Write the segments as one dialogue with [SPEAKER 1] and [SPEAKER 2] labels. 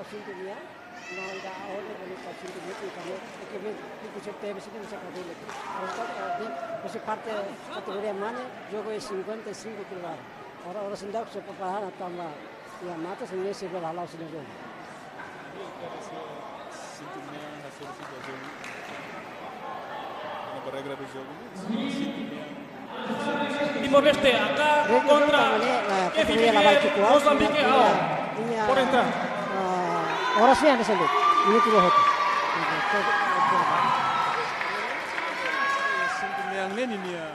[SPEAKER 1] sintonia não da aula dari sintonia itu karena itu teve sih bisa kabel itu você parte categoria mana jogo é 55 kg orang sendak sepapahan tambah ya mata sendiri sih berhalau sendiri
[SPEAKER 2] sintonia na solução do jogo na regra do jogo
[SPEAKER 3] Timor-Leste acá contra Mozambique por entrar.
[SPEAKER 1] Ahora sí han salido. Ini tuh hotu.
[SPEAKER 2] sintonia ini minha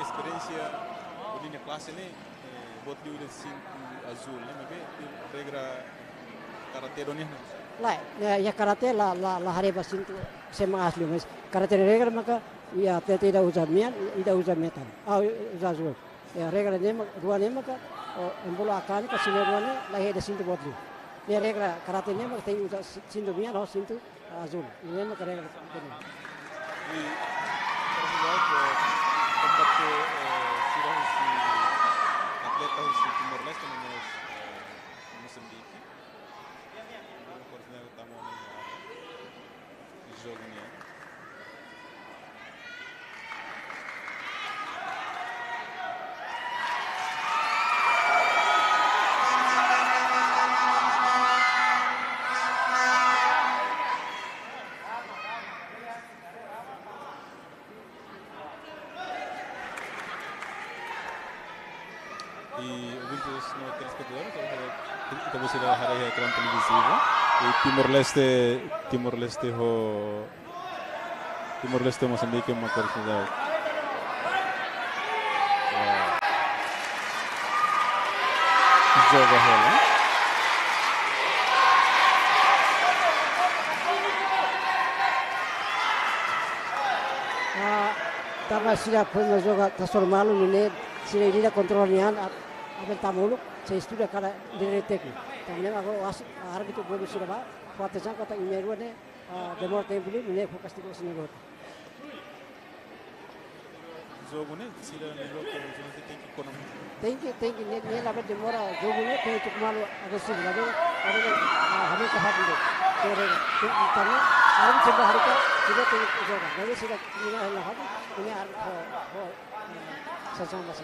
[SPEAKER 2] experiência minha classe né buat di udah cinto azul né mas regra karate donya
[SPEAKER 1] Lah, ya karate la hari basin tu sema asli mas. Karate regra maka ya tidak usah mian, tidak usah metal. Usah azul. Ya regra ni dua ni maka embolo akan ke sini dua ni lahir ada sintu buat lu. Ni regra karate ni maka tidak usah sintu mian, harus sintu azul. Ini maka regra.
[SPEAKER 2] E tempat ke sirah si atleta si Timor-Leste mas Moçambique. Oportunidade utama ni jogo ni. E ouvintes no telespectador, kita bisa lihat hari ekran televisivo. E Timor-Leste Moçambique uma oportunidade. Joga rola.
[SPEAKER 1] Tama sila pun joga tasor malu ni sila ida kontrolnya abel tamuluk saya sudah kada diretek. Tamne aku harap itu boleh sudah ba. Kuatnya kata imeru ne demor tempo ni fokus di sini got.
[SPEAKER 2] Jogo ne sila nilo ko jogo tem que ekonomi.
[SPEAKER 1] Thank you ni labe demora jogo ne pe tuk malu agak sih labe hame ka hati do. Tere tamne harap coba hari ka sudah tu joga. Lalu sudah ini hal hati ini harap sasang masih.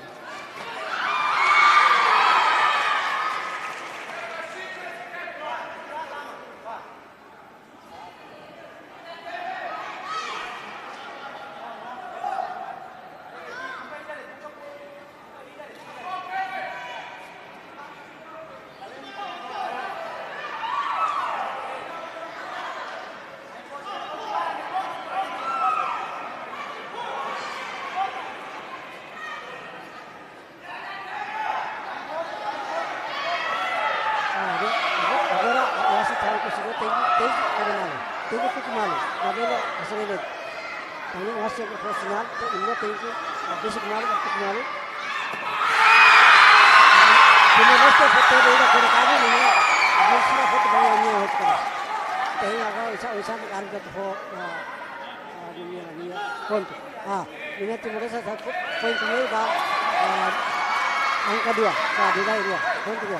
[SPEAKER 1] Tengo que malo, nabela asrele. Tani wasya ko profesional, to inno tengo basic malo, basic malo. Kini resto foto deda ko kami ni, basic foto banyak ni hotka. Tahi aga isa kan ke ho dunia ni point. Ini timur sa point ni ba angka 2, nilai 2, point 2.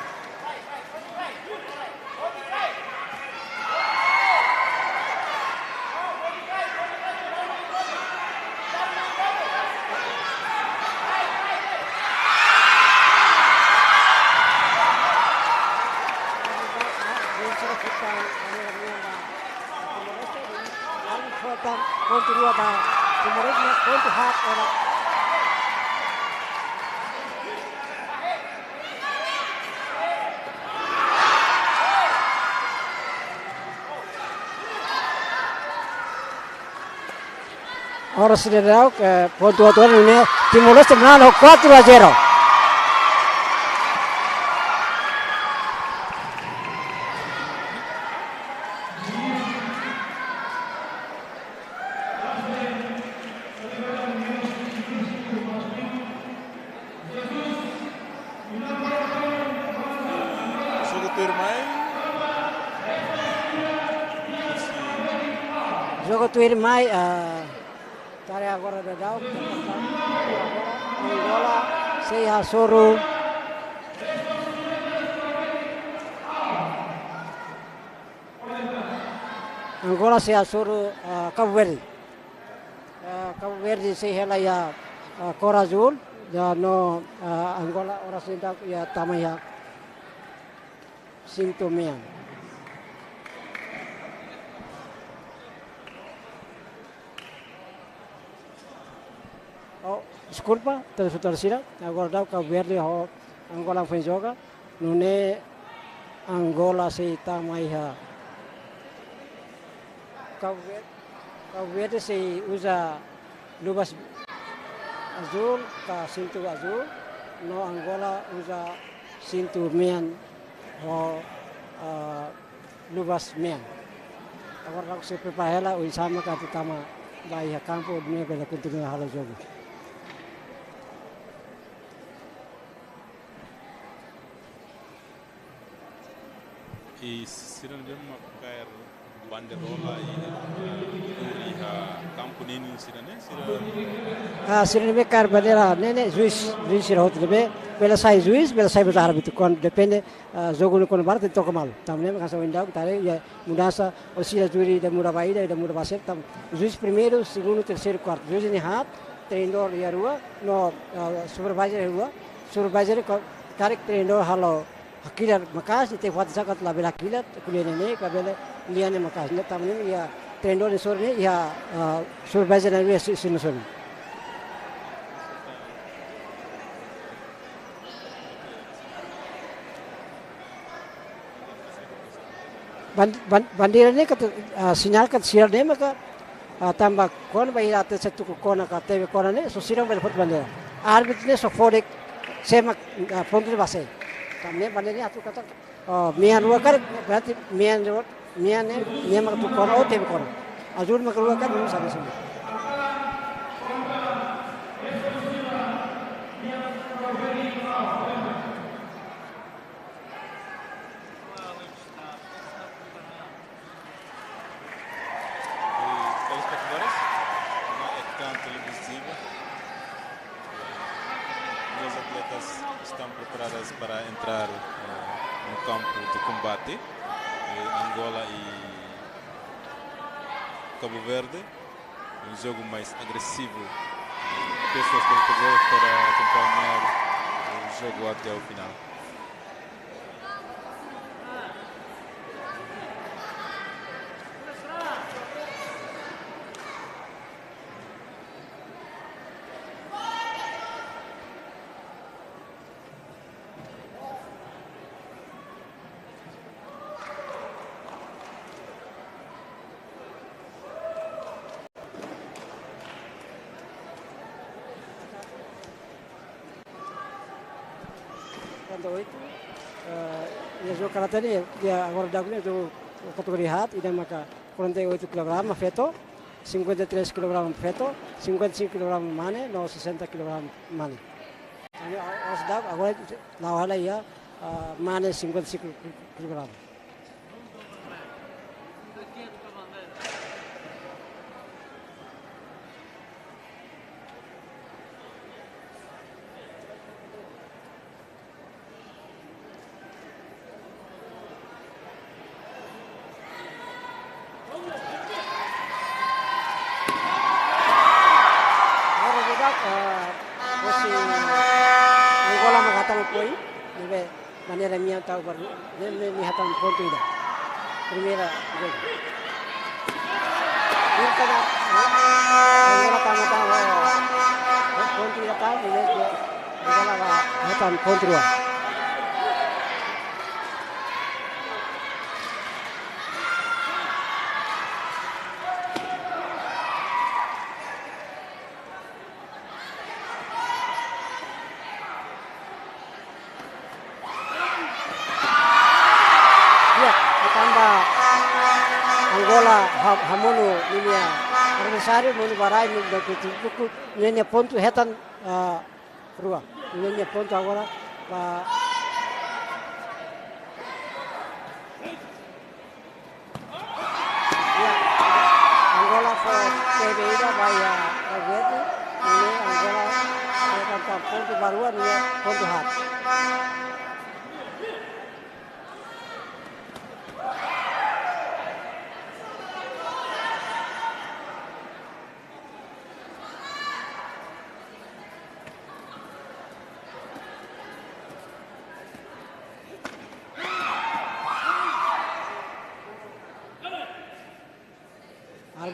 [SPEAKER 1] Continua ba Timor-Leste ponto hat ora ora siderau ke ponto ini Timor-Leste menang 4-0. Jogo tu irmai tare agora da dau Angola sei a Soro Angola se suruh Cabo Verde. Cabo Verde se hela ya cor azul, ya no Angola ora sinta ya tamaya cinto mean. Oh, desculpa, terceira, agora dá o Cabo Verde, Angola foi joga, não é Angola se tamaya Cabo Verde se usa luvas azul, cinto azul, no Angola usa cinto mean ou luvas mean. Agora se prepara ela, o sama ka tama vai a campo de pela continua hala jogo.
[SPEAKER 2] E se não mesmo cair banderola e campo nenhum
[SPEAKER 1] Sira be kar bandeira nene juiz sira hot be bela sai juiz bela sai bazar bitu kon depende jogo no kon barte to kamal tamne ka sa winda tare ya mudasa o sira juri da muda baida da muda baset tam juiz primeiro segundo terceiro quarto juiz ni hat treinador ya rua no supervisor ko tarik treinador halo hakilar makas ite wat zakat la bela kilat kulene ne ka bela liane makas ne tamne ya treinador ni sorne ya supervisor ni sino sorne bandeira ni kata sinyal kat siar ne maka tambah kon bai ate satu kona ka teve kona ne so sirang bel fot bandeira arbit ne so fodek semak pontu base tamne bandeira ni atu kata mian ruwa kar berarti mian ne mak tu kona o teve kona azul mak ruwa kar nu sama sama
[SPEAKER 2] estão preparadas para entrar no campo de combate. Angola e Cabo Verde, um jogo mais agressivo. Pessoas espectadores para acompanhar o jogo até o final.
[SPEAKER 1] Untuk itu, ya so karate ni dia agora dagulnya itu kategori hat, ida maka 48 kg feto, 53 kg feto, 55 kg mane, no 60 kg mane. Ini os dag agora lawan ya mane 55 kg. Angola mengatakan poin, de manera minha tahu baru, de mengatakan poin itu. Primera gol. Ini kada Angola tahu poin itu tahu, ini dia Angola mengatakan poin itu. Angola hamono ninia adversário monu barai no buku ninia ponto hetan rua ninia ponto agora pa ya Angola foi tebeida vaya agora ini Angola hetan ponto barua ninia ponto hat.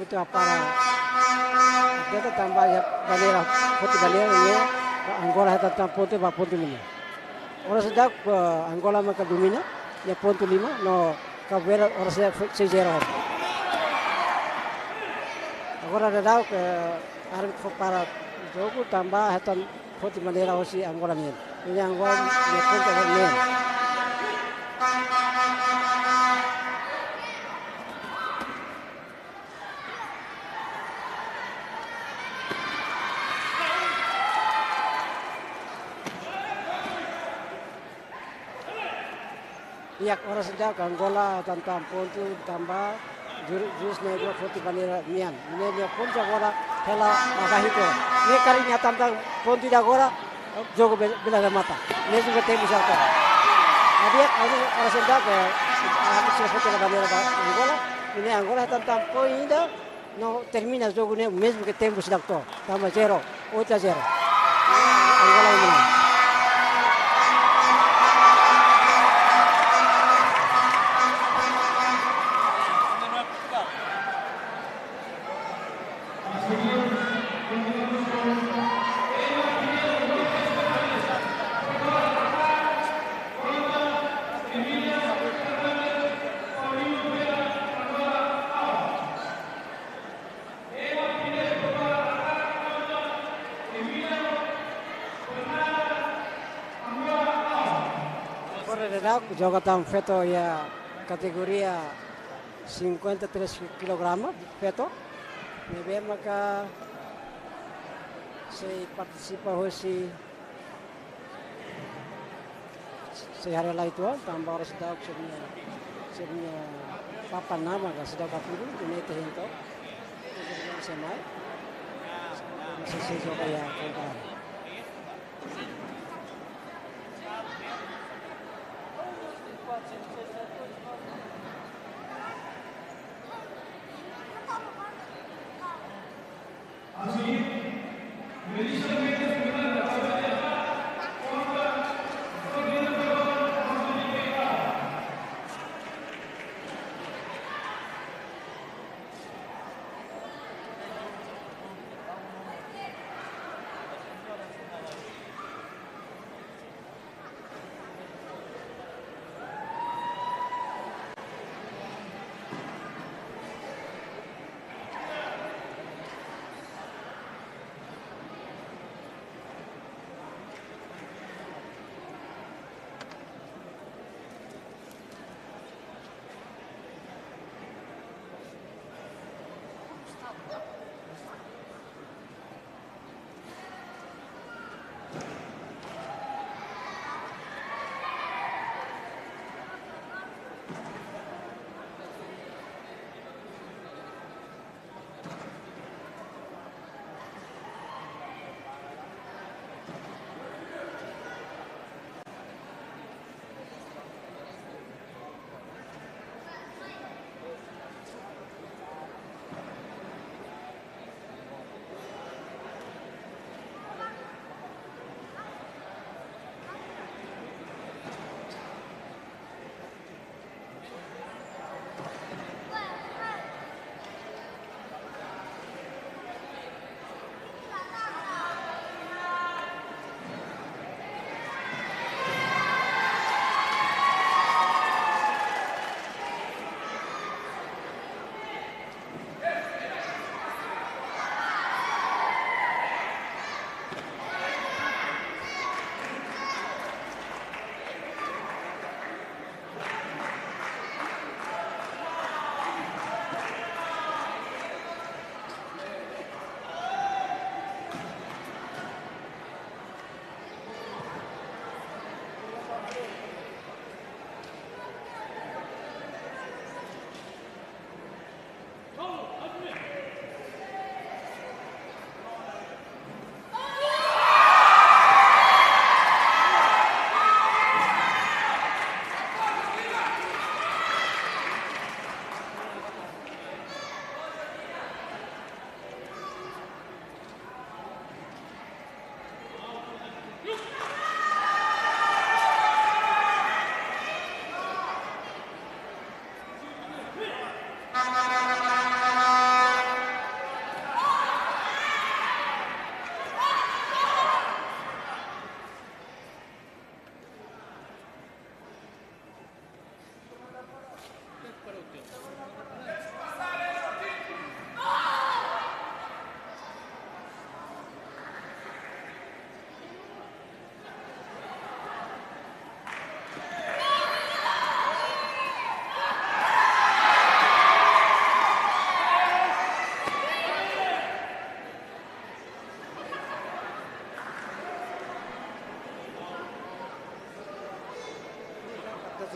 [SPEAKER 1] itu para kita tambah ya bandera putih bandera ini Angola itu tambah putih pak putih lima. Orang sedang Angola maka domina ya putih lima no kabel orang sedang sejarah. Agora ada ke arah para jogo tambah itu putih bandera osi Angola ni. Ini Angola ya putih bandera. Ya orang sedang Angola tentang pontu tambah jurus negro putih bandera nian. Ini dia pun agora hela agak itu. Ini karinya tentang pontu agora jogo bila mata. Ini juga tim bisa tu. Jadi orang sedang habis putih bandera Angola. Ini Angola tentang poin ini no termina jogo ni mesmo que tempo sedang tu. Tambah 0, 8-0. Angola menang. Joga tam feto ya kategoria 53 kg feto. Nebe maka se participa hosi se hari lah itu tambah harus tahu sebenarnya papan nama kan sudah kapuru ini terhento semai masih sejoga ya kau.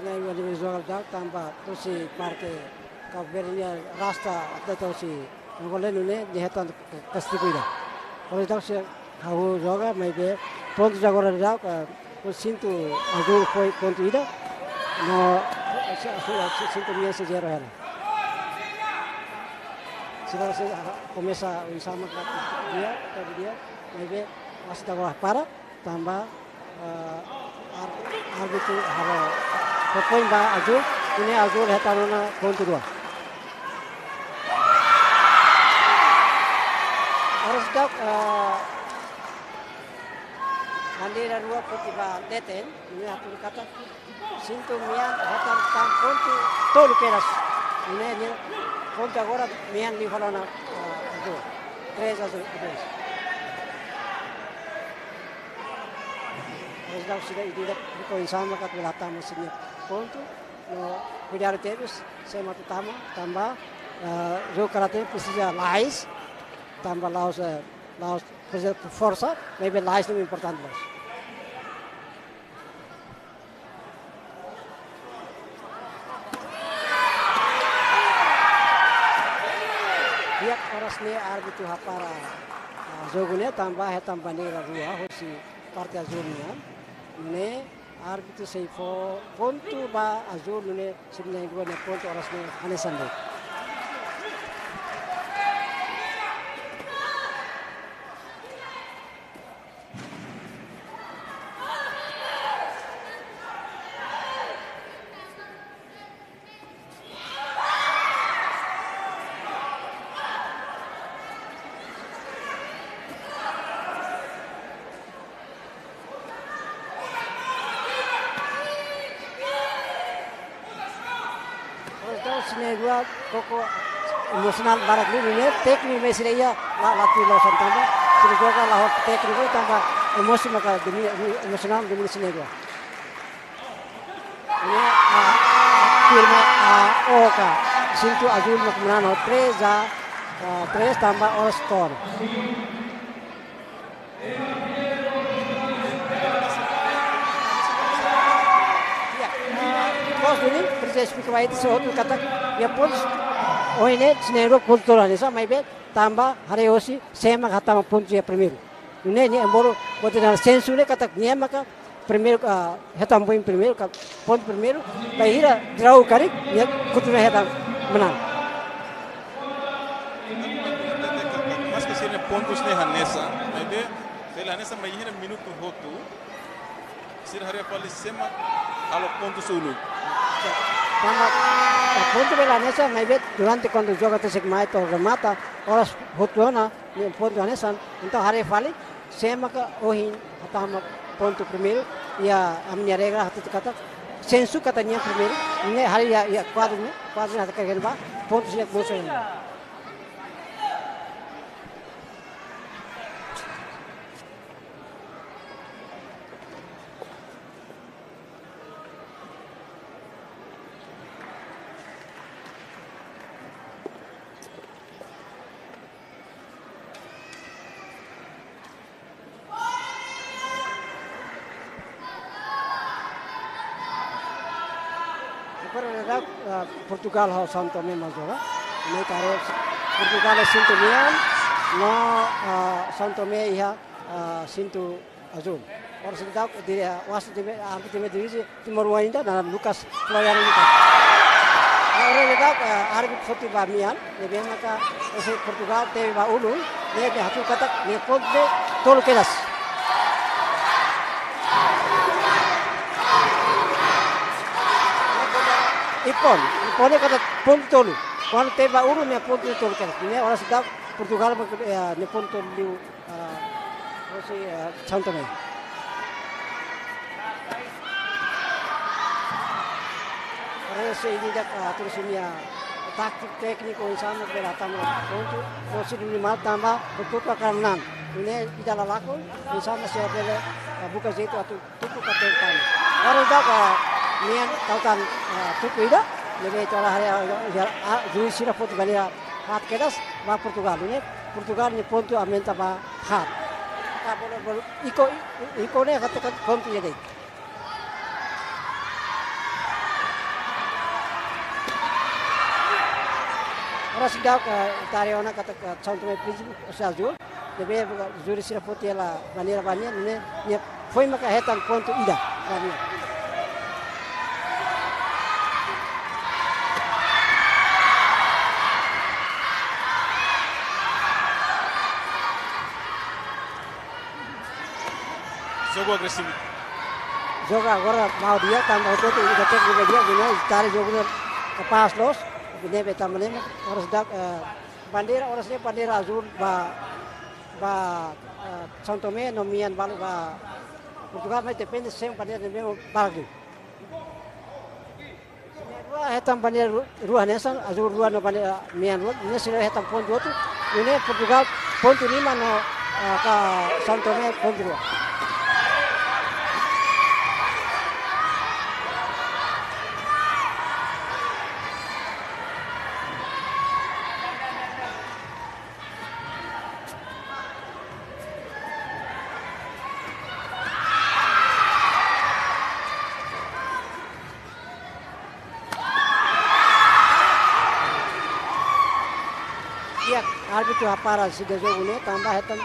[SPEAKER 1] Sina iwa ni visual dak tamba tosi parke ka bernia rasta atau tosi ngole nune jehetan kasti kuida. Oleh dak se hau joga mai be pontu jagora dak ko sintu azul foi pontu ida no sintu mia se jero hera. Sila se começa o insama dia mai be masih jagora para tamba arbitru haro poin ba azul ini azul hetanona pontu dua. Harus dak Mandira dua putih ba teten ini atur kata sintu mian hetan tam pontu tolu keras ini pontu agora mian di falona azul 3 azul. Harus sudah tidak poin sama kat belata mesinnya pontu no cuidar terus sema utama tambah jo karate precisa lais tambah laos força maybe lais lebih important mas. Dia oras ni arbitru hapara jogunya tambah hetam bandera rua hosi partai azulnya ne arbitru sei pontu ba azul ne sebenarnya gua ne pontu oras ne anesan deh. Sini gua koko emosional barat ini teknik mesin ya latih lausan tambah sini gua kan lahor teknik gua tambah emosi maka demi emosional demi sini gua ini firma oka sintu azul mak menano 3 tambah all score. Ini proses pikir itu suatu kata ya pun oh ini senero kultural ini sama ibe tambah hari osi sema kata pun dia primeiro ini embora buat dengan sensure kata nia maka primeiro hetam poin primeiro pon primeiro bahira draw kari ya kultura hetam menang.
[SPEAKER 2] Mas que sini pontos ne hanesa ibe sela hanesa mai hina minuto hotu sir hari apa sema alo pontos ulu.
[SPEAKER 1] Ponto Belanesa maybe durante quando gioca se mai to remata ora hotona ni ponto anesan então hari fali sema ka ohin hatama ponto primeiro ya amnya regra hatu kata sensu katanya primeiro ini hari ya quadro hata kagen ba ponto siak boso. Portugal ho São Tomé mas joga ini karo Portugal sintu mian no São Tomé ia sintu azul or sedang dia wasit di arbitru divisi timur wainda dan Lucas Floyer Lucas orang sedang arbitru foti bamian lebih maka ese Portugal teve ba ulu ne hatu kata ne ponte tol kelas Ipone kata ponto tolu. Quando teve a uru me ponto tolu kan. Ini orang sedang Portugal ne ponto liu osi São Tomé. Orang ini dak terus ini taktik teknik sama beratama ponto osi di lima tambah betul akan menang. Ini tidak laku sama siapa buka situ atau tuku katekan. Orang dak nian tautan tuku ida lebih cara hari juiz sira foto balia hat kedas ba Portugal ini ponto amenta ba hat ka bolo iko ne katakan ponto ya dei ora sidau tare ona kata São Tomé Príncipe Azul deve juri sira poti la bandeira bania ne foi maka hetan ponto ida bania.
[SPEAKER 2] Jogo agressivo.
[SPEAKER 1] Joga agora mau dia tambah itu udah tek juga dia gini tarik jogo ke pas los ini beta menema harus dak bandera azul ba São Tomé nomian balu ba Portugal mas depende sempre bandeira mesmo balu dua hetam bandeira rua nessa azul rua no bandeira mian ini sudah hetam pon dua tu ini Portugal pon 5 no ka São Tomé pon 2. Árbitro apara si de jogo ne tambah hetan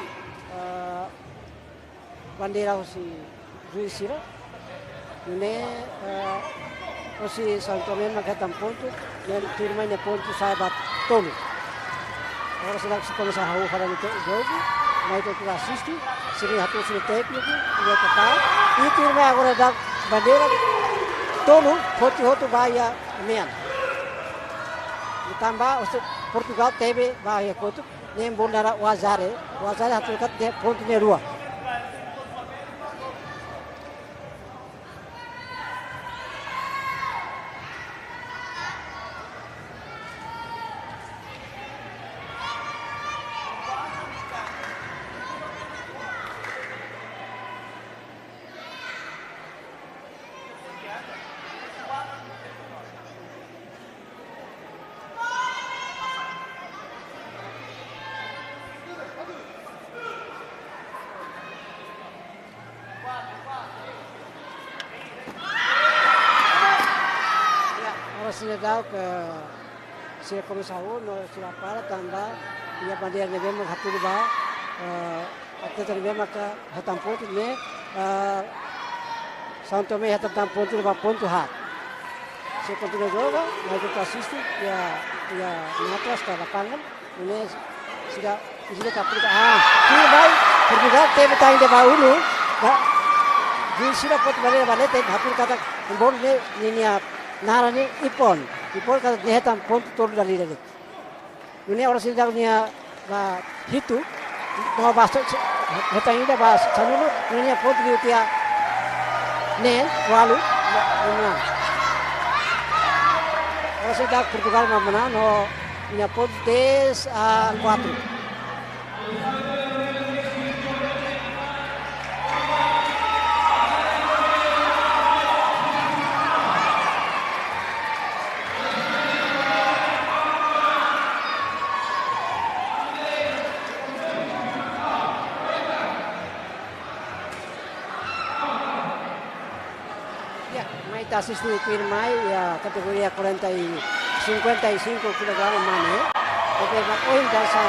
[SPEAKER 1] bandeira si juiz sira ne si São Tomé hetan ponto dan firma ne ponto sahabat tolo agora será que se começa a rua para no jogo mas tu assiste sini hatu sini técnico e total e firma agora da bandeira tolo hotu bahaya mean tambah Portugal teve bahaya kotu nem bondara wazare hatu kat de ponto ne rua sila daw ke sila komisario no sila para tambah ia bandeira ne bema hatu ba até também maka hatam ponto ne São Tomé hatam ponto ba ponto hat se continua jogo mas tu assiste ya atrás ka lapangan ini sudah kapur vai Portugal teve tain de baulu di sila pot bandeira te hatu kata bol ne niya narani ipon kata dihetam ponto tolu dari ini orang sidangnya ba hitu mau basok hetang ida bas sanulu ini ponto dia nen walu menang orang sidang Portugal menang no ini ponto 4. Asiste firmai ya kategoria 55 kg mane oke hoy dasa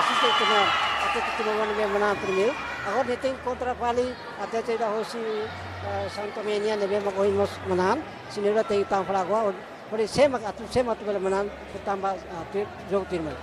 [SPEAKER 1] asiste kena atau kemauan yang menang primeiro agora tem contra vale até tidak hosi São Tomé nya nebe makoy mos menang sinira tem tam flagua por sema tu menang bertambah jogo firmai.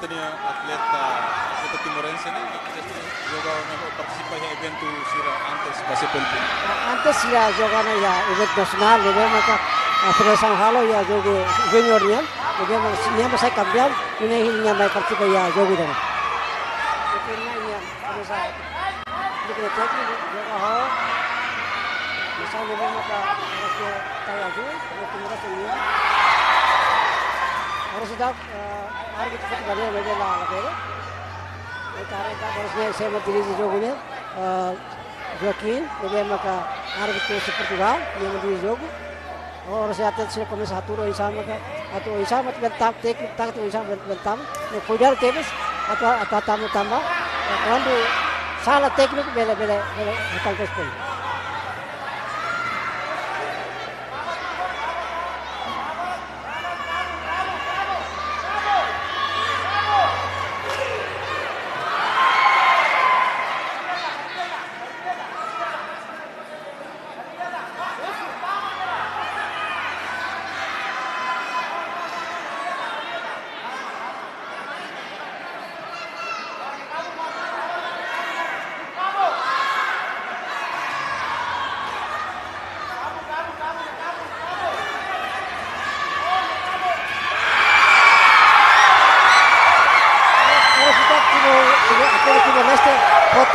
[SPEAKER 2] atleta timorense né? Participa em evento antes da CPLP.
[SPEAKER 1] Antes ya jogana ya event nasional, jadi maka Federation Halo ya jogo juniornya, jadi niya saya campeão, ini niya may participa ya jogo dana. Ito niya ya Liga Técnico joga ho. Misalnya maka harus tahu aja, timnas ini. Harus sudah hari kita kembali beda lah, beda. Kita harusnya saya mau diri jogonya. Joaquim, jadi maka hari itu seperti apa? Dia mau diri jogo. Orang saya atas sini komen satu orang sama kan, atau sama bentam teknik tak atau sama bentam. Kemudian tenis atau tamu tambah. Kalau salah teknik bela hutang pun.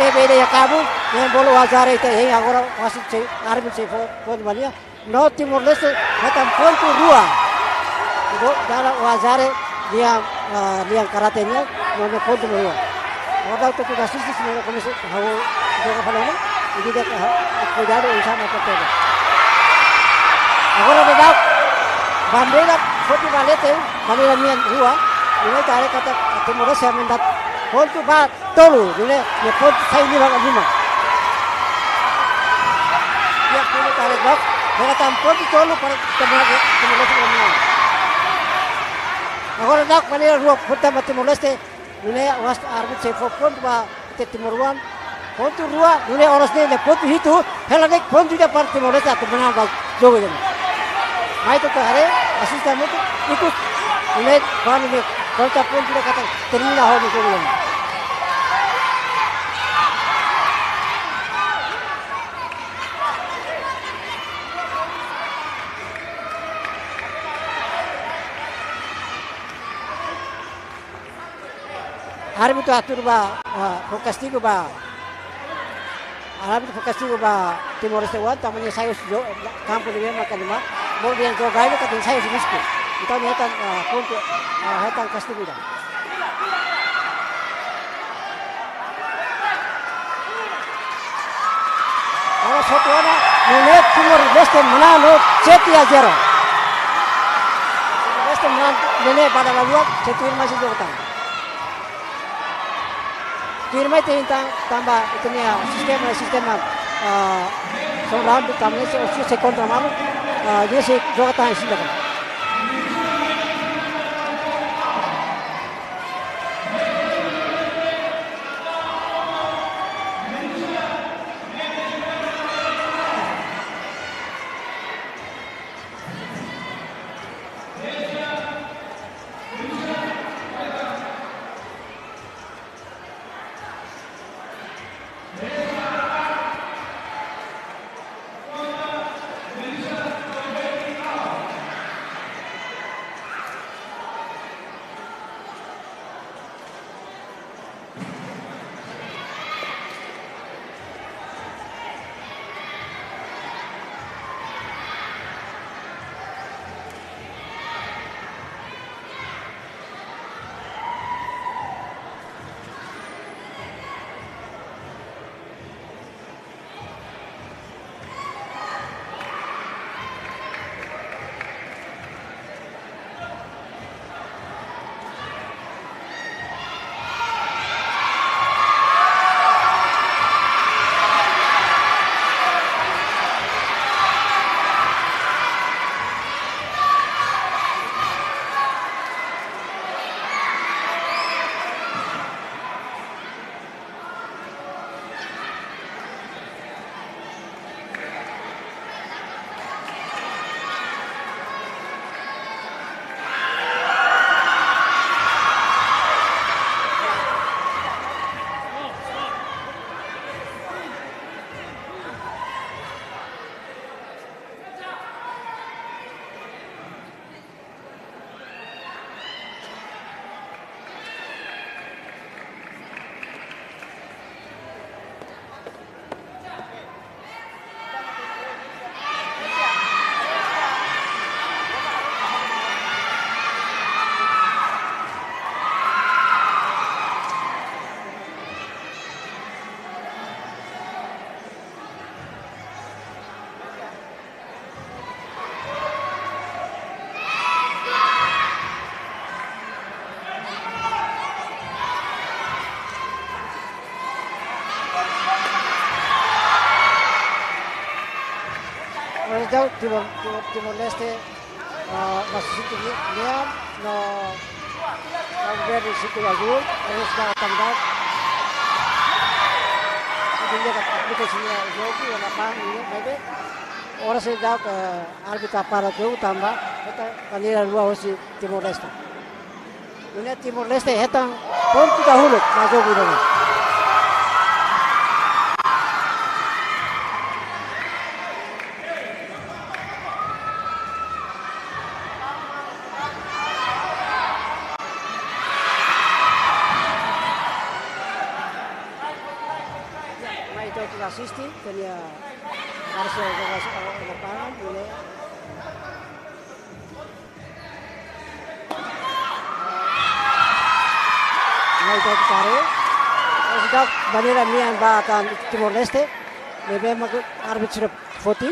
[SPEAKER 1] Beda ya kamu yang bolu wazare itu yang agora wasit arbit se pon mania no Timor Leste hatam pontu rua itu dalam wazare dia karatenya no pontu rua orang itu juga sisi semua komisi tahu juga pada mana jadi dia cuidado sama kota agora beda bandera pontu balete bandera mian rua ini tarik kata Timor Leste mendat pontu ba tolu dulu ya pontu saya ini bang lima ya pontu tarik bak mereka tampon di tolu para tenaga Timor Leste lima agora nak mana ruang pertama Timor Leste dulu was arbit saya pontu ba Timuruan pontu rua dulu orang sini pontu itu helanek pontu dia para Timor Leste atau mana bang jogo ini mai itu hari asisten itu ikut dulu bahan ini kalau tak pontu dia kata terima hal itu dulu árbitro atur ba castigo ba árbitro castigo ba Timor Leste wan tamanya saya campo de Lima kalima mau dia jogar itu kan saya risiko então dia tan ponto hatan castigo dah orang satu orang melihat Timor Leste menang 7-0 Timor Leste menang ini pada laluan cetir masih jogotan Firma itu tambah itu nih sistem soal tamanya si kontra malu dia si juga tahan sih kan. Timor Leste na situ niya na Verde situ azul harus dah tanggal ini kat aplikasinya jogo yang lapang ini baik orang sedang arbitra para jogo tambah kita kandidat dua si Timor Leste ini Timor Leste hetang pon kita huluk masuk itu assisting tenia harusnya lapangan boleh itu cari sudah bandera nian bahkan Timor Leste lebih makut arbitr foti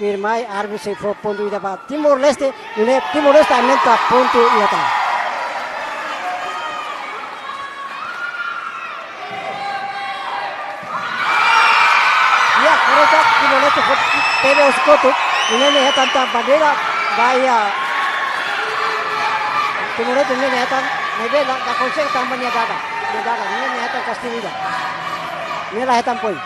[SPEAKER 1] firmai arbitr pontu ida bah Timor Leste minta pontu ida Timor Leste tebe uskotu ini hetan bandera bahaya Timor Leste ini hetan nebe la konsep tambahnya daga ini hetan Castilla ini lah hetan poin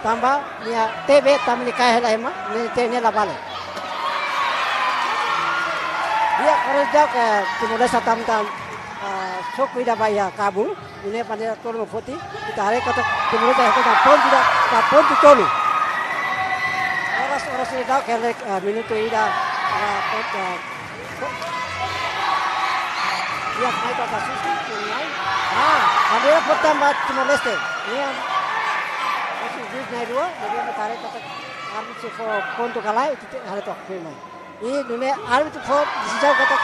[SPEAKER 1] tambah nia tebe tambah ni kaya lah emang ini lah balik dia kalau jaga Timor Leste tambah sok tidak bahaya Kabul ini bandera tolu putih kita hari kata Timor Leste hetan pon tu tolu orang sudah kelek minuto ida dia naik ke atas sungai bandera pertama Timor Leste ini masih jus naik dua jadi kita hari kata arbitr pon tu kalah itu hari tu firman ini dunia arbitr pon sejauh kata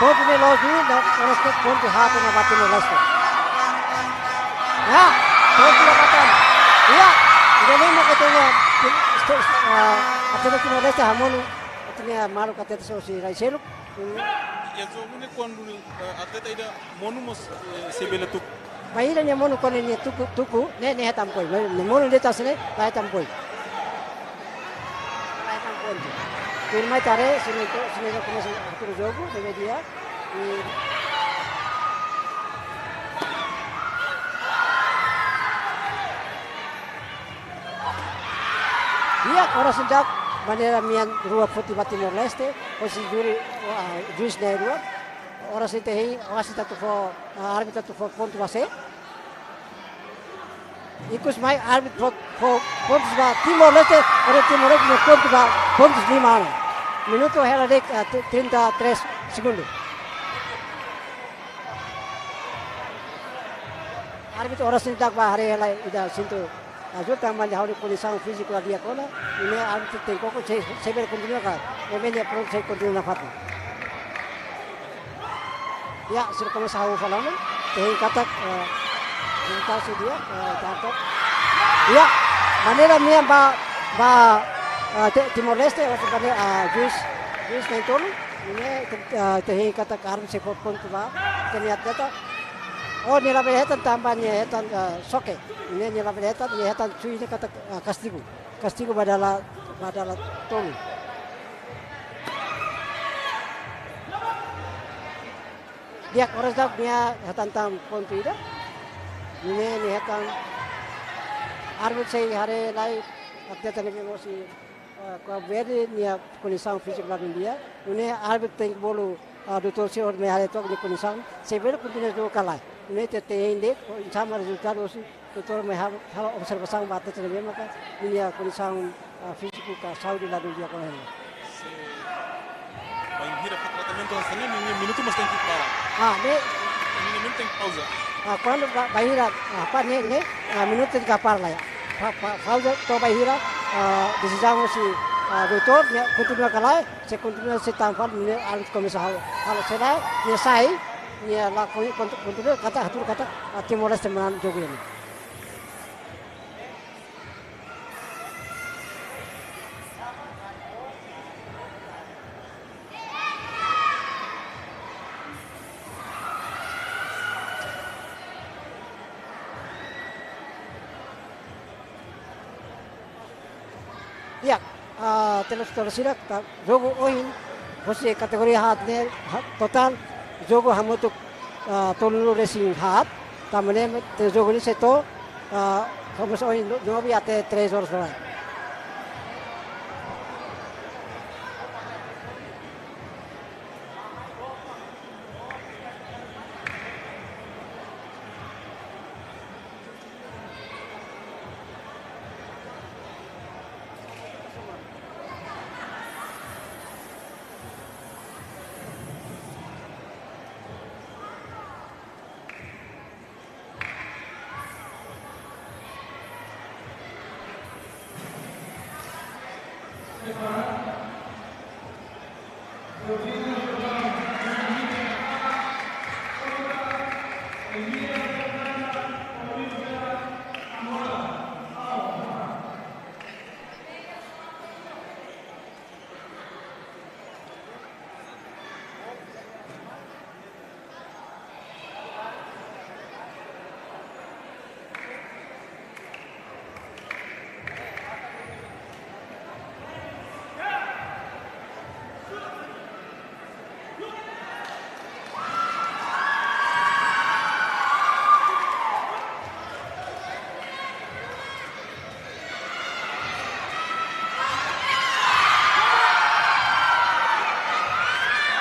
[SPEAKER 1] pon tu logi dan orang sudah pon tu hati nama Timor Leste ya pon tu kata ya jadi nak katanya atau Timor Leste hamun katanya malu kata itu si Raiselu
[SPEAKER 2] ya so mune quando atleta ida monumos sebela tu
[SPEAKER 1] bahira nya monu kon ni tuku ne hatam koi ne monu de tasne hatam koi firma tare sini como Arturo Jogo debe dia dia orang sejak bandera mian rua putih Timor Leste posisi juice na rua orang sitehi orang sita tu fo arbitra tu fo pontu base ikus mai arbitra fo pontu ba Timor Leste orang Timor Leste pontu ba pontu 5 minuto hela dek 33 segundo arbitra orang sita ba hari hela ida sinto Ajo tambah jauh kondisi fisik lagi aku lah. Ini arbitr tengok kok saya berkontinue kan. Ini perlu saya kontinue nafas. Ya sudah kami sahu falam. Teh kata minta dia jatuh. Ya mana ni ba Timor Leste atau mana jus naikol. Ini teh kata arbitr saya pun tu ba. Ternyata data. Oh nila berhetan tambahnya hetan soke ini nila berhetan ni hetan cuy ini kata kastigo badala tolu dia orang tak dia hetan tam pontu ida ini hetan arbit saya hari lai akta ni emosi kau beri ni kondisi fisik lagi dia ini arbit tengok bolu doutor se or me hari tu ni kondisi seber kondisi tu kalah ini teteh sama resultat osi doutor me hal observasi batas terlebih maka ini ya kondisi fisik ka Saudi lalu dia kau ini.
[SPEAKER 2] Bahira tratamento assim ni minuto mas tem que parar. Ni minuto tem que pausa.
[SPEAKER 1] Quando bahira apa ni minuto tem que parar lah ya. Pausa to bahira decisão si doutor ni continua kalai se continua se tampar ni harus komisa hal sedai ni sai ni la continua kata atur kata Timor Leste menang jogo ini. Ya, terus sila jogo oin hosi kategori hat ne total jogo hamutuk tolulu racing hat tamane te jogo ni seto kamus oin no bi ate 3 horas horas.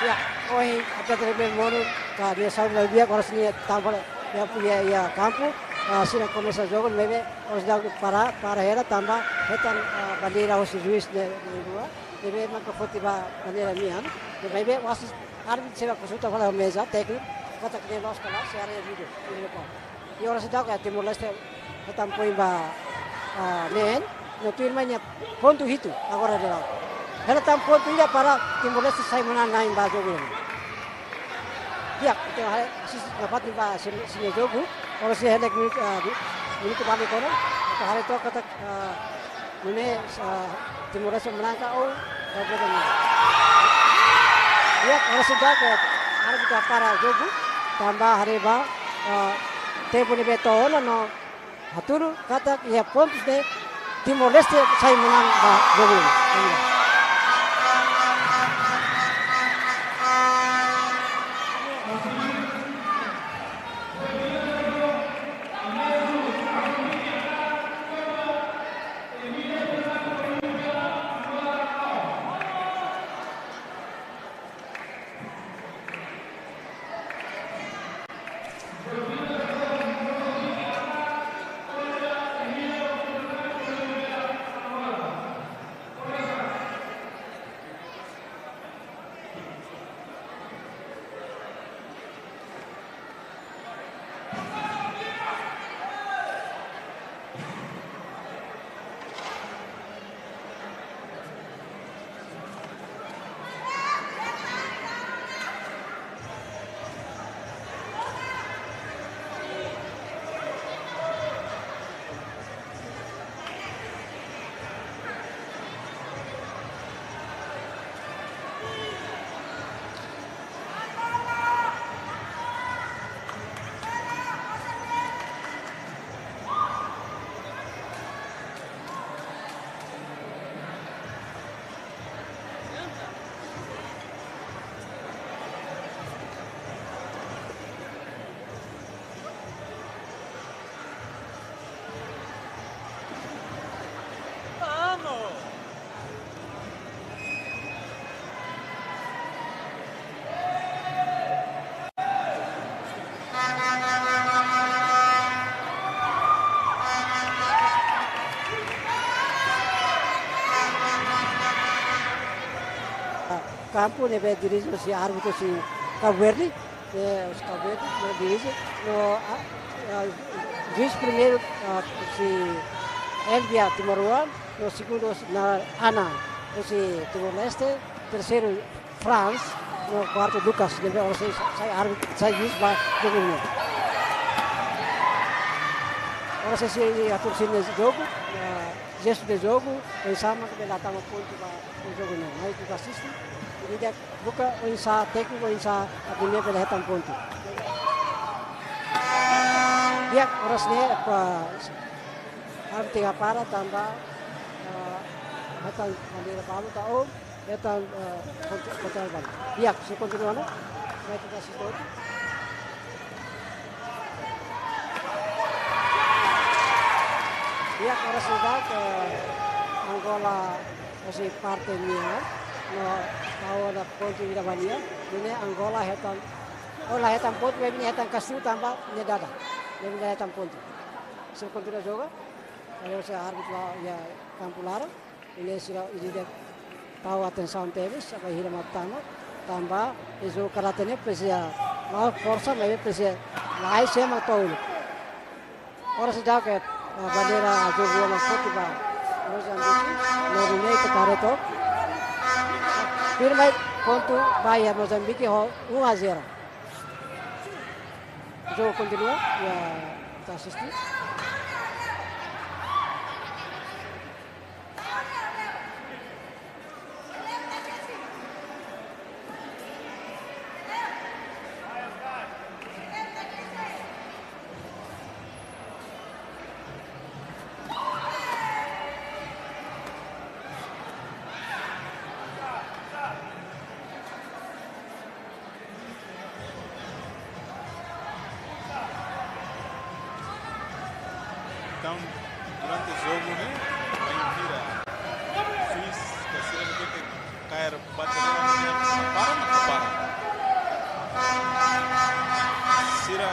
[SPEAKER 1] Ya, hoy até também moro ka dia sabe la dia kalau sini tambah ya punya ya kampu sini começa jogo mebe os da para era tambah hetan bandeira os juiz de rua mebe maka fotiba bandeira mian mebe was arbit seva consulta pada mesa técnico kata que los kala share video ko e ora sedang ya Timor Leste hetan poimba nen no tuirmanya ponto hitu agora de lá. Era tão ponto ainda para Timor Leste sai menang em baju ini. Ya, itu asis dapat di sini jogo. Kalau si hendak ini tu balik kono. Atau hari itu kata ini Timor Leste menang kau baju ini. Ya, kalau sudah ke hari kita para jogo tambah hari ba tempo ni betul no haturu kata ya pontos de Timor Leste sai menang jogo ini. Campo ne be dirige si arbitro si Cabo-Verde, os Cabo-Verde ne dirige no juiz primeiro si Elvia Timoruan, no segundo na Ana si Timor-Leste, terceiro France, no quarto Lucas, ne be sai arbitro sai juiz ba jogo. Ora se atur sini jogo, gesto de jogo, sama que ela tama ponto ba o jogo não, mas tu assiste. Tidak buka insa teknik insa dunia pada hitam pontu. Dia orasnya apa? Harus tiga para tambah hatan bandera palu tahu hatan kontra ban. Iya, si continuano. Mereka kasih tahu. Iya, karena sudah ke Angola masih partainya, no tahu ada pontu di dalamnya. Ini Angola hatan, hatan pontu, ini hatan kasih tambah nyedada, ini hatan pontu. Sekontra juga, kalau saya arbitro ya Kampulara, ini sudah ini dia tahu atenção tevis, apa hilang matana, tambah itu karatenya precisa, mau força mas precisa, lá isso é matou. Ora se dá que bandera azul bola futebol, Mozambique, no Rinei que pareto, firma ponto Bahia Mozambique 1-0. Jogo continua, ya kita assistir.
[SPEAKER 2] Então, durante o jogo, né, vai vir a Suíça, terceira vez que cair bater na linha, para ou não para? Será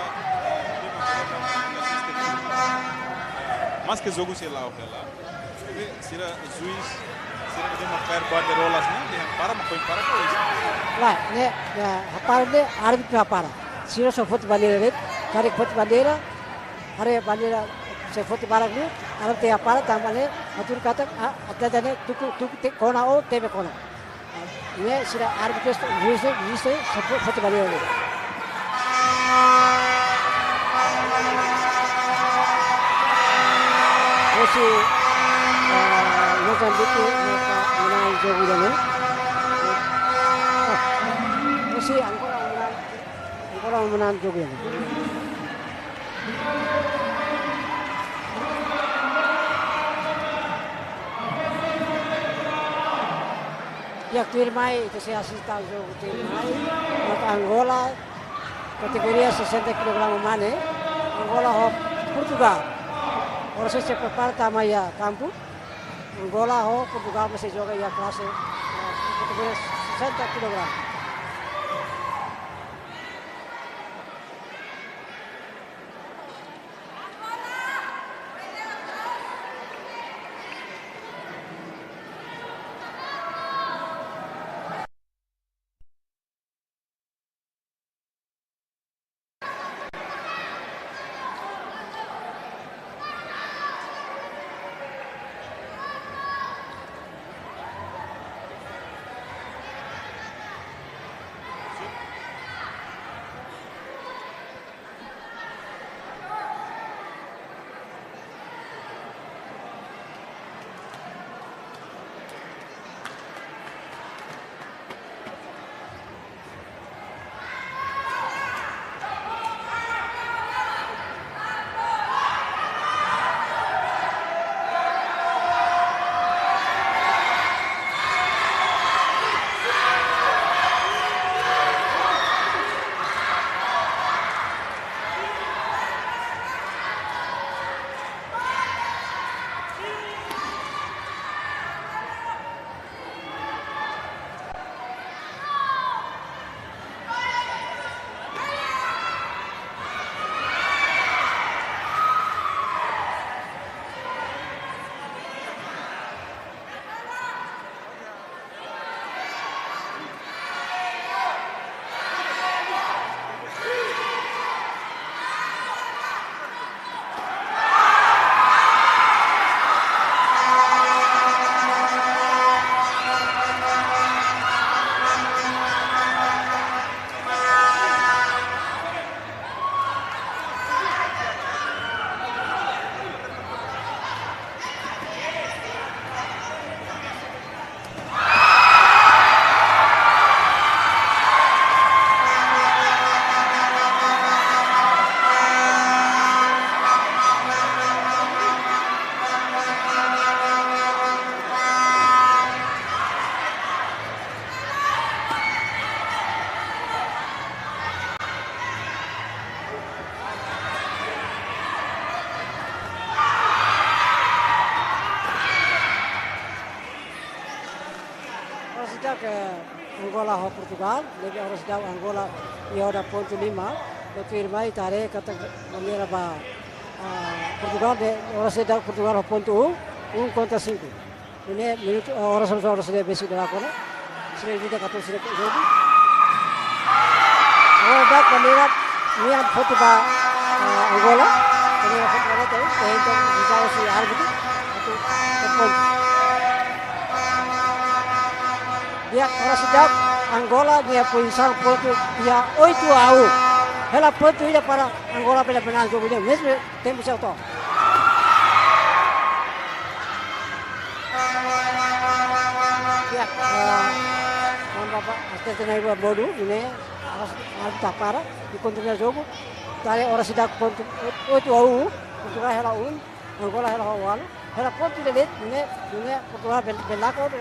[SPEAKER 2] mas que jogo sei lá, será Suíça, será que vai cair bandeirolas, né? Para, mas foi para com isso.
[SPEAKER 1] Lá, né, rapaz, né, árbitro para. Se eu sou bandera, cari bandera, hari bandera se foto barang ni, alam tiap para tampaknya atur kata ada dana tuku kona o tebe kona. Ini sudah arbitros bisa foto bandera ni. Masih Mozambique menang jogo ni. Masih Angola menang jogo ni. Ya Tirmai itu saya asisten jogo Tirmai maka Angola kategoria 60 kg mana Angola ho Portugal orang se prepara tama ya campo Angola ho Portugal masih joga ya kelas kategoria 60 kg. orang sejak Angola ho Portugal, lebih orang sejak Angola ia ada ponto 5, firmai tare kata bandera ba Portugal de orang sejak Portugal ho ponto 1 contra 5. Ini minuto orang sudah besi dah kona, sudah kita kata sudah jadi. Orang dak bandera ini yang foto ba Angola, bandera foto ada tu, itu jauh si arbit itu ponto. Dia orang sejak Angola dia posição ponto dia 8 a 1. Ela ponto ida para Angola pela penal jogo dia mesmo tempo certo. Ya, Bapak até tenai bodu ini harus tak para di kontra jogo. Tare orang sejak ponto 8 a 1 Portugal ela 1 Angola ela 1. Ela ponto de let ini Portugal belako.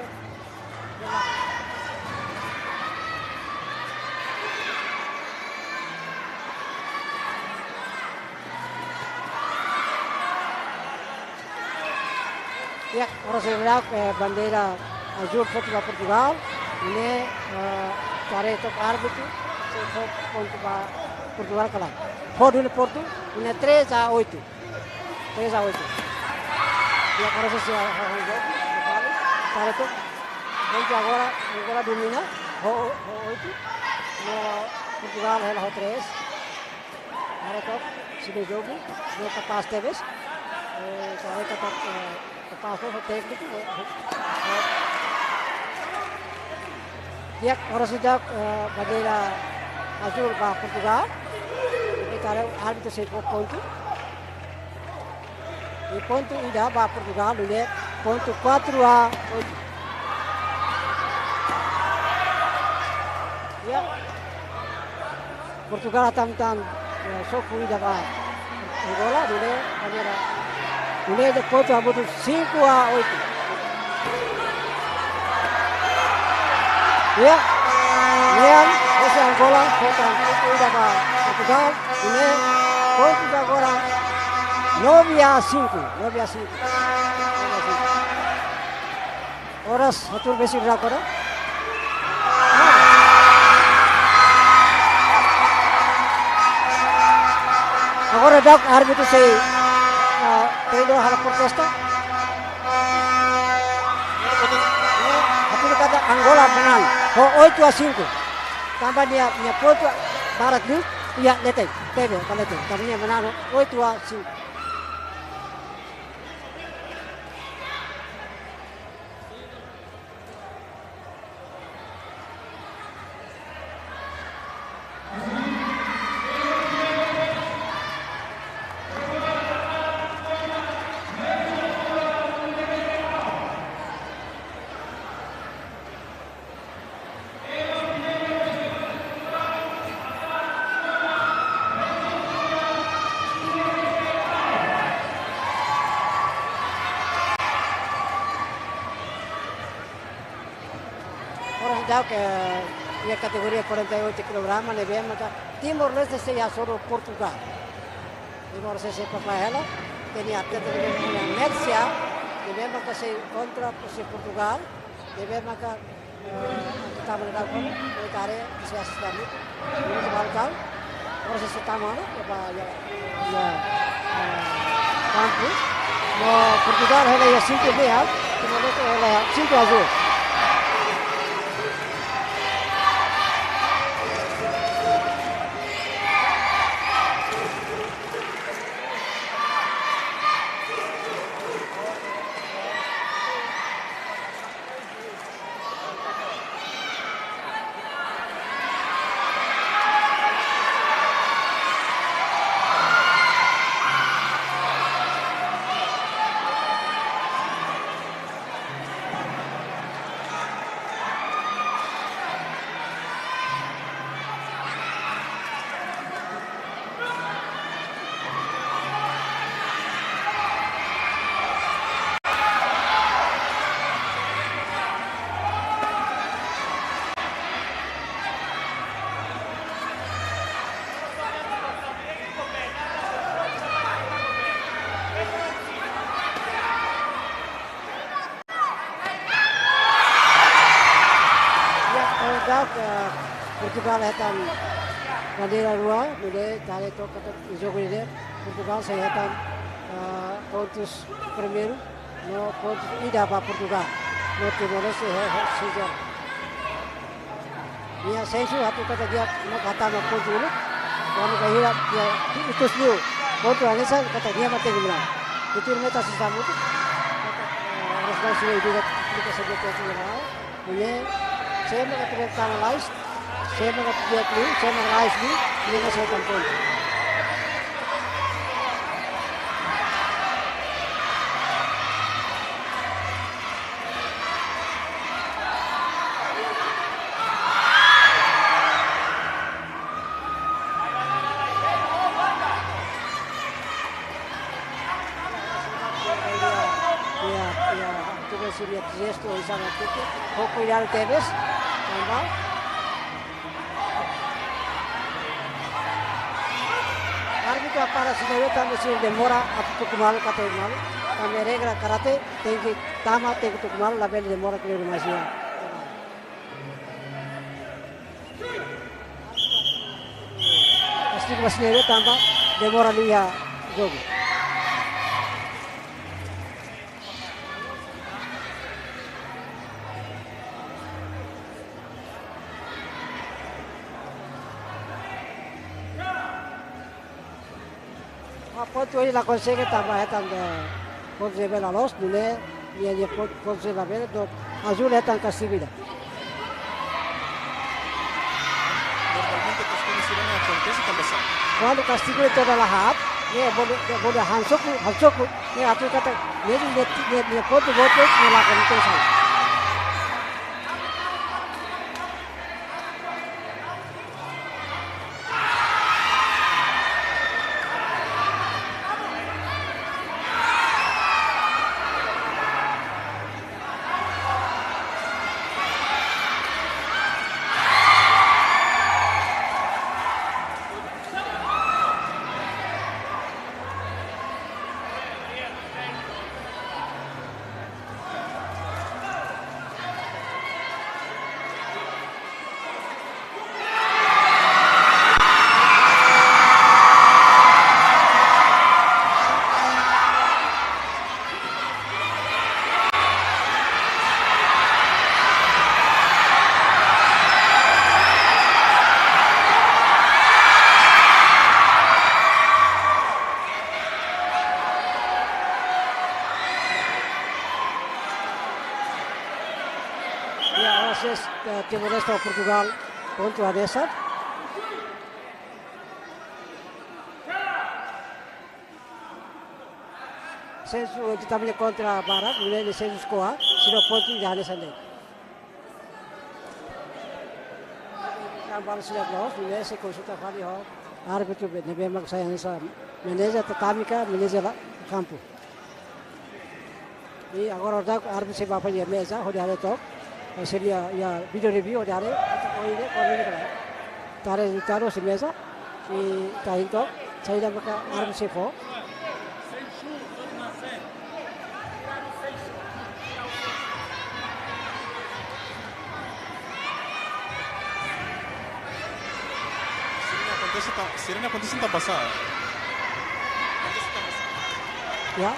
[SPEAKER 1] Ya, orang sebelah bandera azul Portugal. Ini cara itu arbitro, itu ponto para Portugal kalah. Fodo no Porto, ini 3 a 8. 3 a 8. Ya, orang sebelah cara itu ponto agora domina, ho 8. No Portugal ela ho 3. Cara itu sudah jogo, no capaz teves. Cara itu Pasok teknik dia orang sejak bandera azul ba Portugal ini taruh arbitro se ponto e ponto ida ba Portugal ini ponto 4 a 8 ya Portugal tam sok ida ba Angola ini bandera ini ada ponto a 5 a 8. Ya, Leon, ese Angola, contra itu ba Portugal, ini ponto agora 9 a 5, 9 a 5. Horas atur besi rakora. Agora dak árbitro sei Pedro harap protesta. Itu kata Angola penal. 8 a 5. Tambah dia punya ponto barat ni. Iya, leteng. Tebe, leteng. Tapi menang 8 a 5. Que la categoría 48 kilogramos le vemos que Timor-Leste sería solo Portugal. Timor-Leste para ela tenía una anexa, le vemos que se contra Portugal, le vemos que estamos en la zona, le daré que se hace también, y se va al cal, ahora se está mal, ya campo, no Portugal es ya 5 días, Timor-Leste es 5 a 2. dak Portugal etan bandeira rua, mulai tali to kata jogo ini Portugal saya etan pontos primeiro, no pontos ida para Portugal, no Timor-Leste seja. Ia sensu hatu kata dia no kata no ponto ini, kalau kahira dia itu sliu, ponto anesa kata dia mati gimana, itu mereka sisa mutu, harus kau sudah itu kita sebut itu gimana, ini saya mengatakan tanah lais. Saya mengatakan dia clear, saya mengatakan ini, ini masih akan ponto. Ya, tugas lihat gesto sangat itu, popular Tevez, tambah. Árbitro para se deve também se demora a tocar kata mal, também regra karate tem que tocar la bela demora que mais ia. Pasti masih deve tambah demora liya jogo. Ponto ele la consegue tambah etan ponto de bela los dule dia ponto de la bela do azul etan castigida.
[SPEAKER 2] Normalmente costume Sirena acontece também sabe.
[SPEAKER 1] Quando castigo itu adalah hat, dia boleh hansuk, dia atur kata dia ponto melakukan itu saja. Timor-Leste ao Portugal ponto a dessa. Sensu ditambahnya kontra Barat, mulai sensu skoa, sudah ponto jalan sendiri. Kampar sudah lolos, mulai se konsulta kali ho, arbitro memang saya nisa manajer tetapika manajer kampu. Ini agora arbitro se bapak dia mesa, ho dia letok. Seria ya video review ada oh ini kan tarik taruh semasa si tahin to saya dah pakai arm sefo
[SPEAKER 2] Sirena acontece tá passar.
[SPEAKER 1] Ya.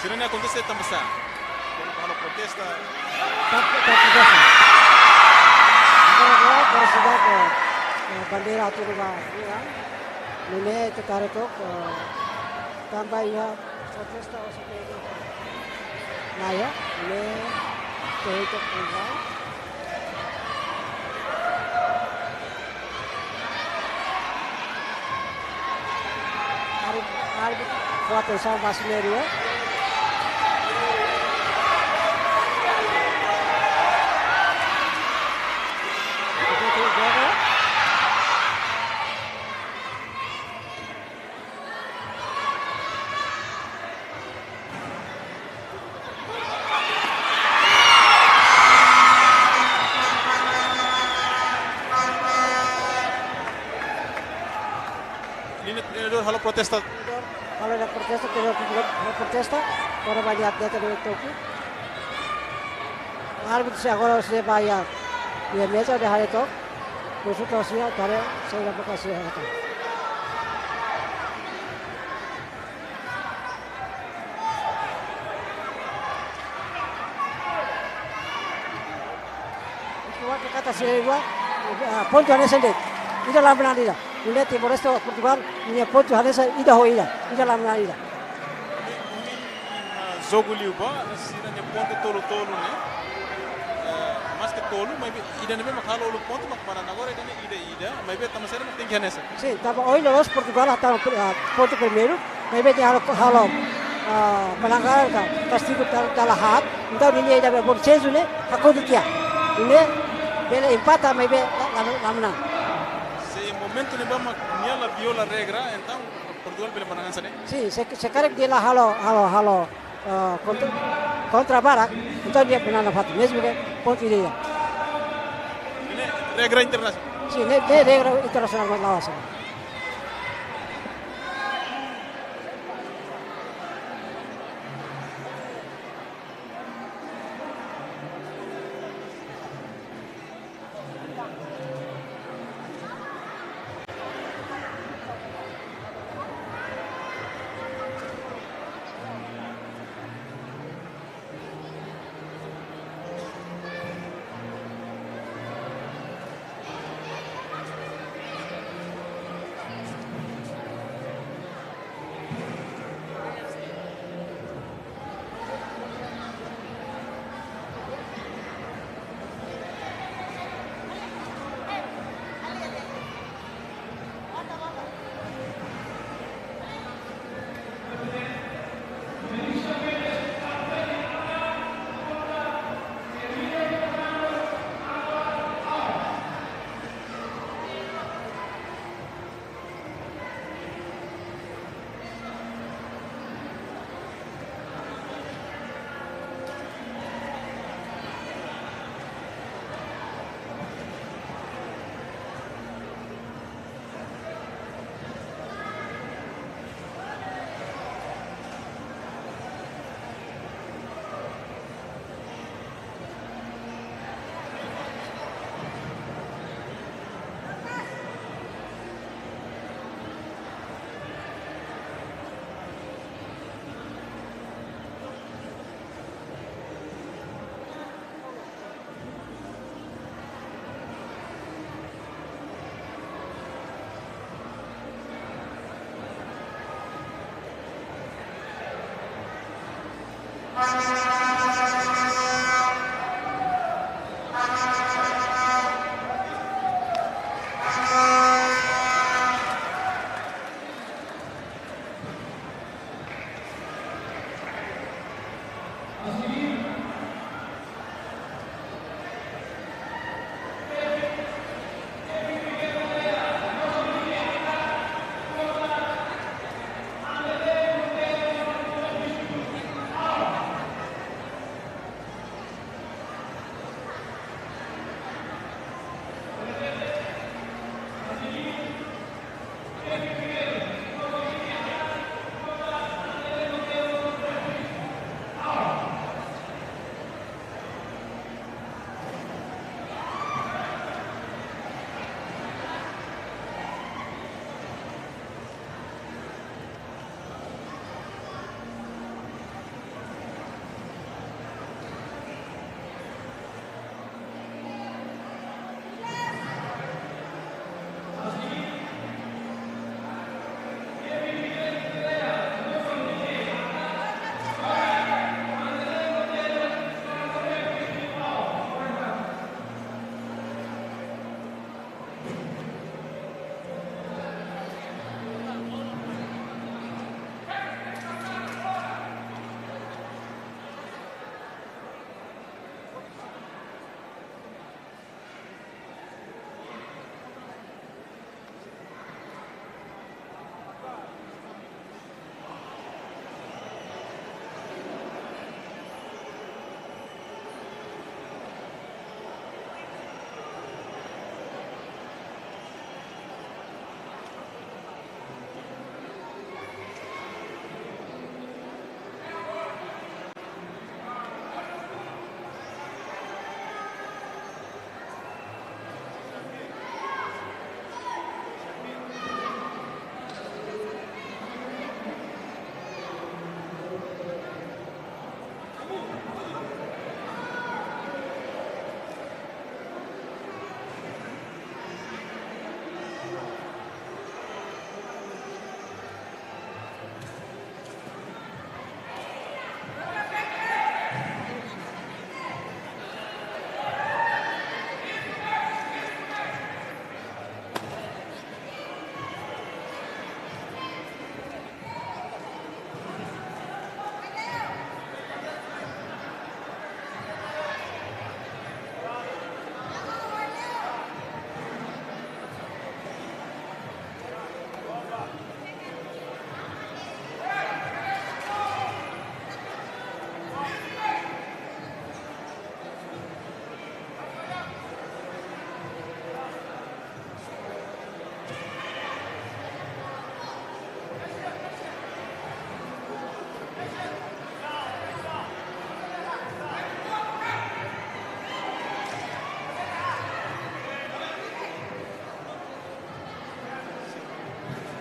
[SPEAKER 2] Sirena acontece tá passar. Kalau protesta
[SPEAKER 1] Tak protesta. Kalau sudah ke bandera itu juga, ini tertarik ke tambah ya protesta seperti itu. Nah ya, ini terhitung juga. Hari buat usaha Basileria.
[SPEAKER 2] Halo protesta.
[SPEAKER 1] Kalau ada protesta, kalau protesta, orang banyak datang dari Tokyo. Arbitro se agora se bayar. y en mesa de Hareto, nosotros hacía tarea, se la boca se acá. Igual que kata se igual, punto en ese día, y la menalidad. Y le Timor Este Portugal, ni punto en ese ida o ida, y la menalidad.
[SPEAKER 2] Jogo liuba, sira ne ponto tolo né? Mas que tolo, mas ida ne mesmo calo o ponto, mas para agora ida, mas be tamo sendo tem que nessa.
[SPEAKER 1] Sí, estaba hoy los Portugal hasta el punto primero, me ve halo pelanggaran castigo talahat, então ini ida be por seis ne, aku dia. Ini bela empata me ve la menang.
[SPEAKER 2] Se momento ne vamos niela viola regra, então Portugal bela panangan né?
[SPEAKER 1] Sí, sekarang dia lah halo contra Barak, então dia pernah dapat mesmo que ponto dia.
[SPEAKER 2] Ini regra internasional.
[SPEAKER 1] Sí, ne regra internasional lawas.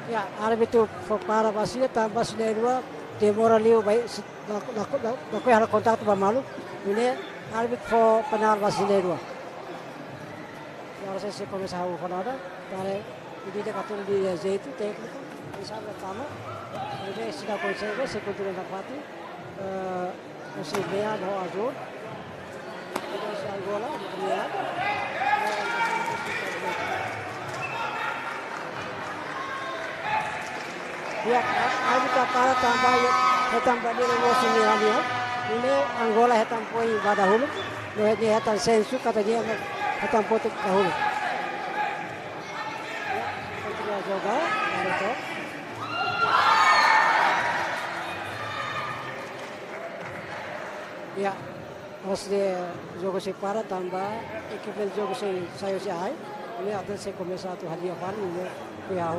[SPEAKER 1] Ya, árbitro para Brasília, tambah dua demora liu baik nak hal kontak tu malu. Ini árbitro for penal Brasília dua. Agora se começar a falar, para ini dia kata di itu teknik, misalnya pertama, ini sudah konsep, se continua nak pati, masih bea bawa azul, kita si Angola, dia. Ya, árbitro para tambah dia emosi ni dia. Ini Angola hetam poi pada hulu, dia hetam sensu kata dia hetam potek dahulu. Ya, kita coba itu. Ya, harus dia jogo separa tambah equipe jogo saya ai. Ini ada se começar tu hadiah pan ini piau.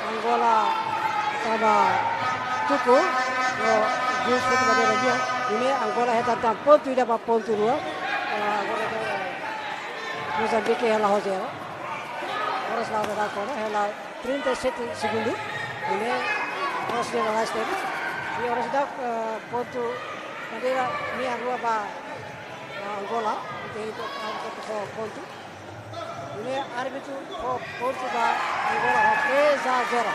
[SPEAKER 1] Angola tambah cukup, jus itu pada dia. Ini Angola hetan pontu dapat pontu dua. Mozambique hela hosera. Harus lawan dakona hela 37 segundo. Ini harus dia last time. Dia harus dak pontu Madeira ni Angola Angola itu pontu. Ini árbitro Portugal Angola 3-0.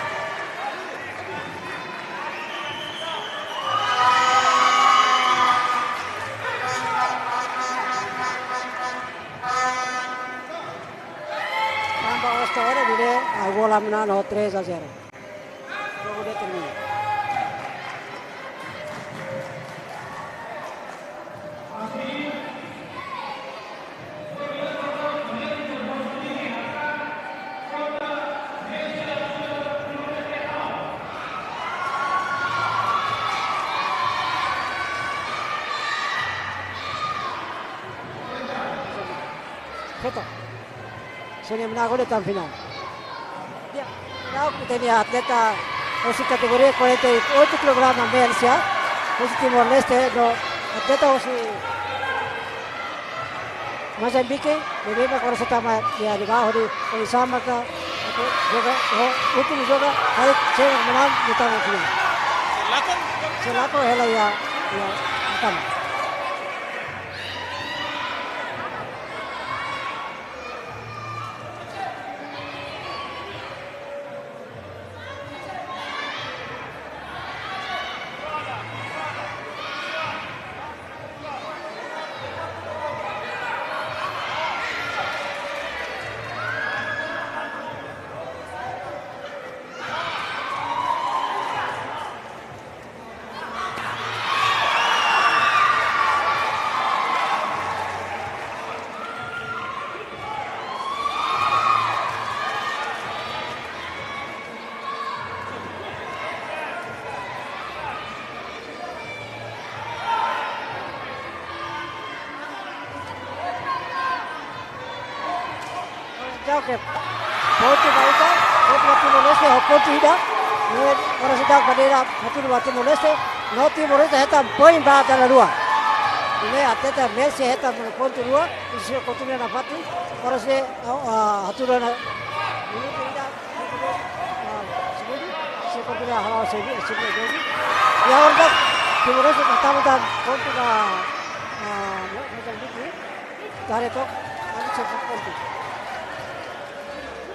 [SPEAKER 1] Tambah hora ini Angola menang 3-0. Jogo dia termina. Foto. Sonia menang di tahun final. Dia, tahu kita ni atleta usia kategori 48 kg Malaysia, usia Timor Leste, no atleta usia Mozambique, beberapa orang pertama dia di bawah di sama ke juga ultim juga hari saya menang di tahun final. Selatan hela ya utama. Oke, pontu baita, pontu Timor Leste, pontu ida. Orang sedang berdera, pontu Timor Leste, no Timor Leste hetam poin ba dalam dua. Ini atleta Messi hetam pontu dua, isi pontu na pati. Orang se haturan ini tidak se pontu na halau se jadi. Ya orang Timor Leste tamu pontu na Mozambique. Dari tu, kami cepat pontu.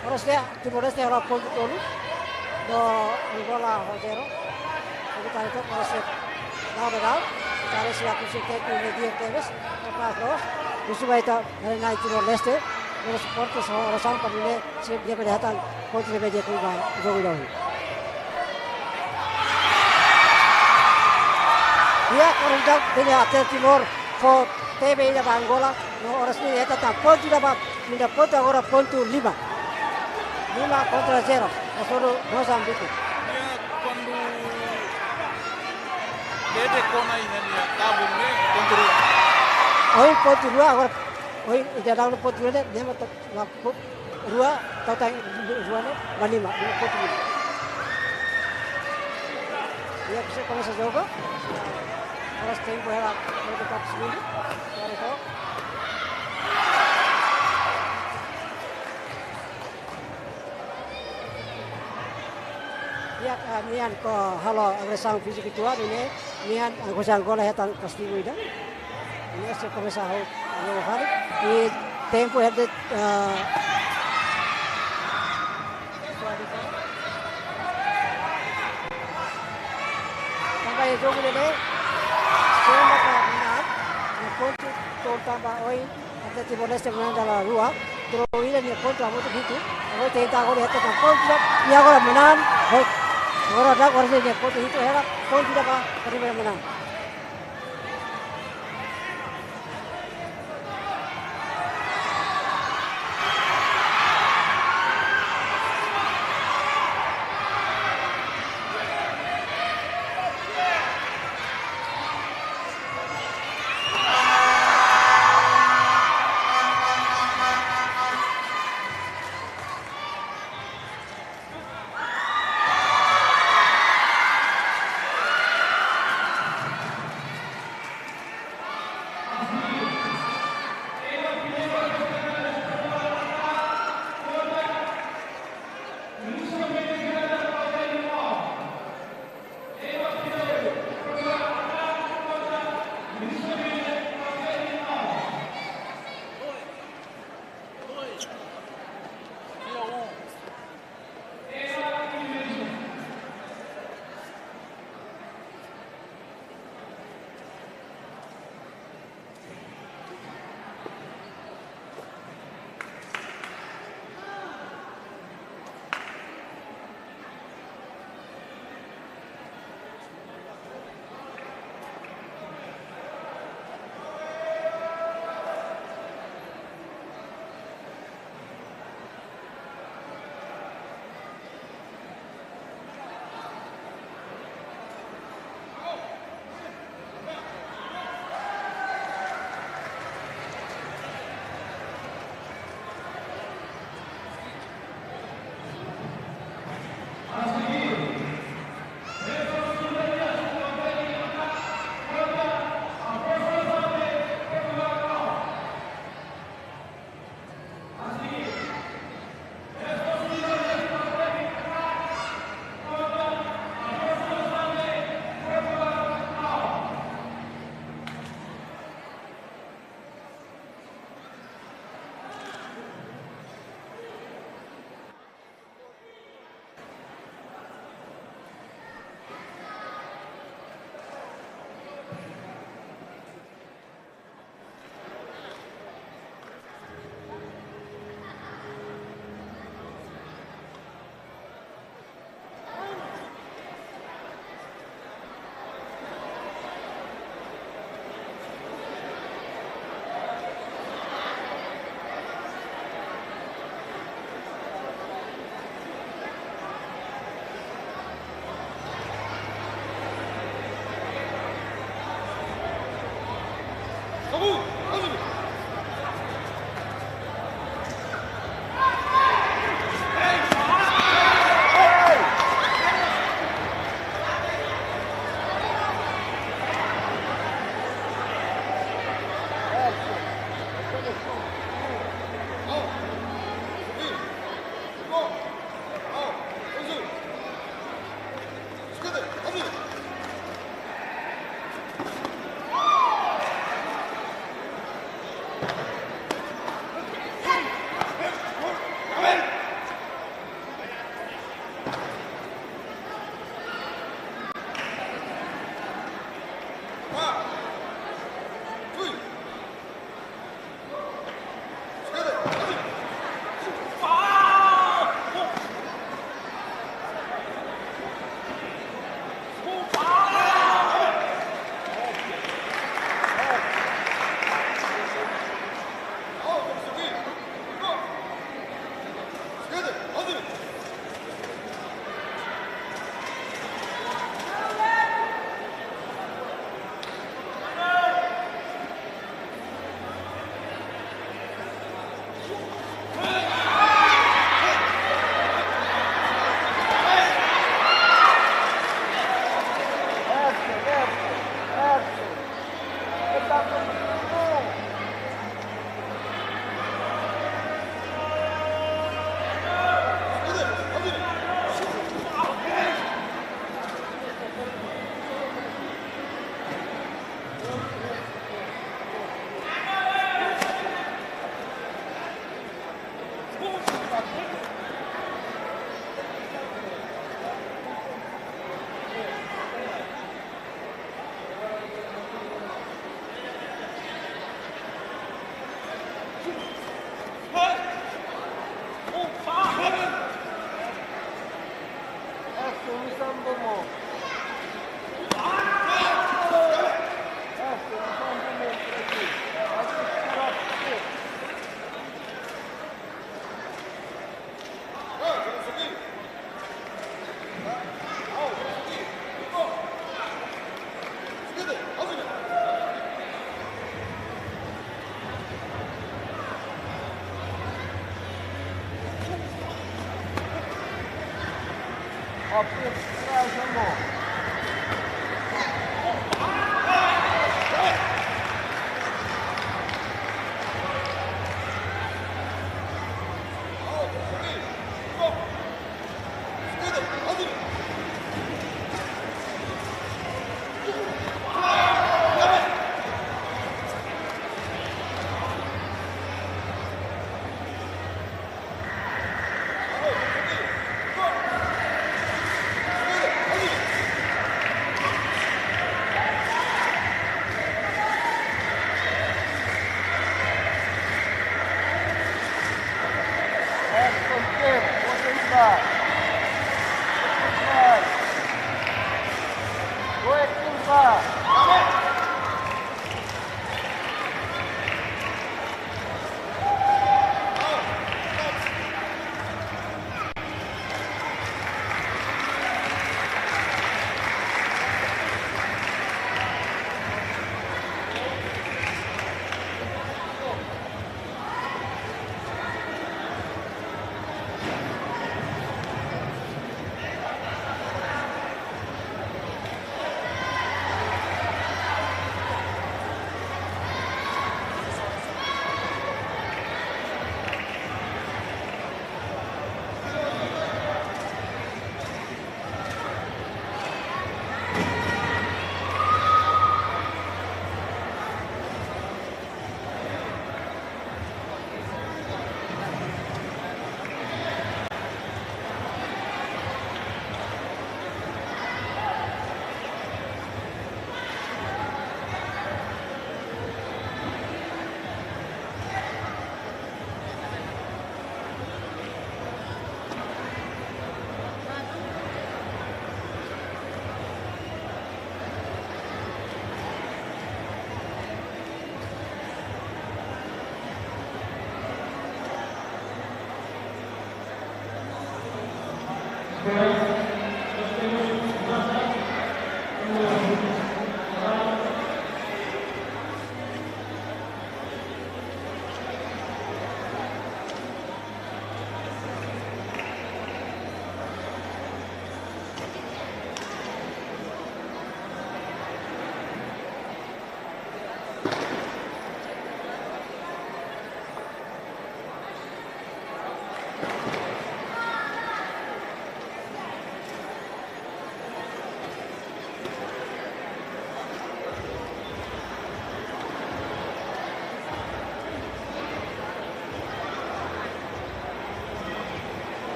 [SPEAKER 1] Harusnya Timor Leste harus pontu dulu, do Angola hosero. Jadi kali itu harusnya dah, cari siapa sih kayak dia teres, lepas terus, justru itu dari naik Timor Leste, terus portus orang sampai ini dia kelihatan pontu lebih dia keluar jauh. Dia orang jauh ini atlet Timor, for TV ini Angola, no orang sini itu tak pontu dapat, minta pontu orang pontu 5 contra 0, solo Mozambique.
[SPEAKER 2] Quando Dede kona ini ya tabung nih untuk
[SPEAKER 1] Oi pot dua agora oi jadang pot dua deh dia mata rua tau tang rua nih manima pot dua. Ya bisa começa o jogo. Elas têm para ela para o segundo. Agora então. Ya nian ko halo agresang fisik itu ini nian agresang ko lahir tan castigo ida. Ini se começa a jogar e tempo é de sampai jogo dele semua kemenangan ponto tortamba hoy até Timor Leste menang dalam rua terus ini ponto amo tu itu hoy tenta agora até com ponto e agora menang hoy agora dah agora dia ponto itu era ponto dah para menang.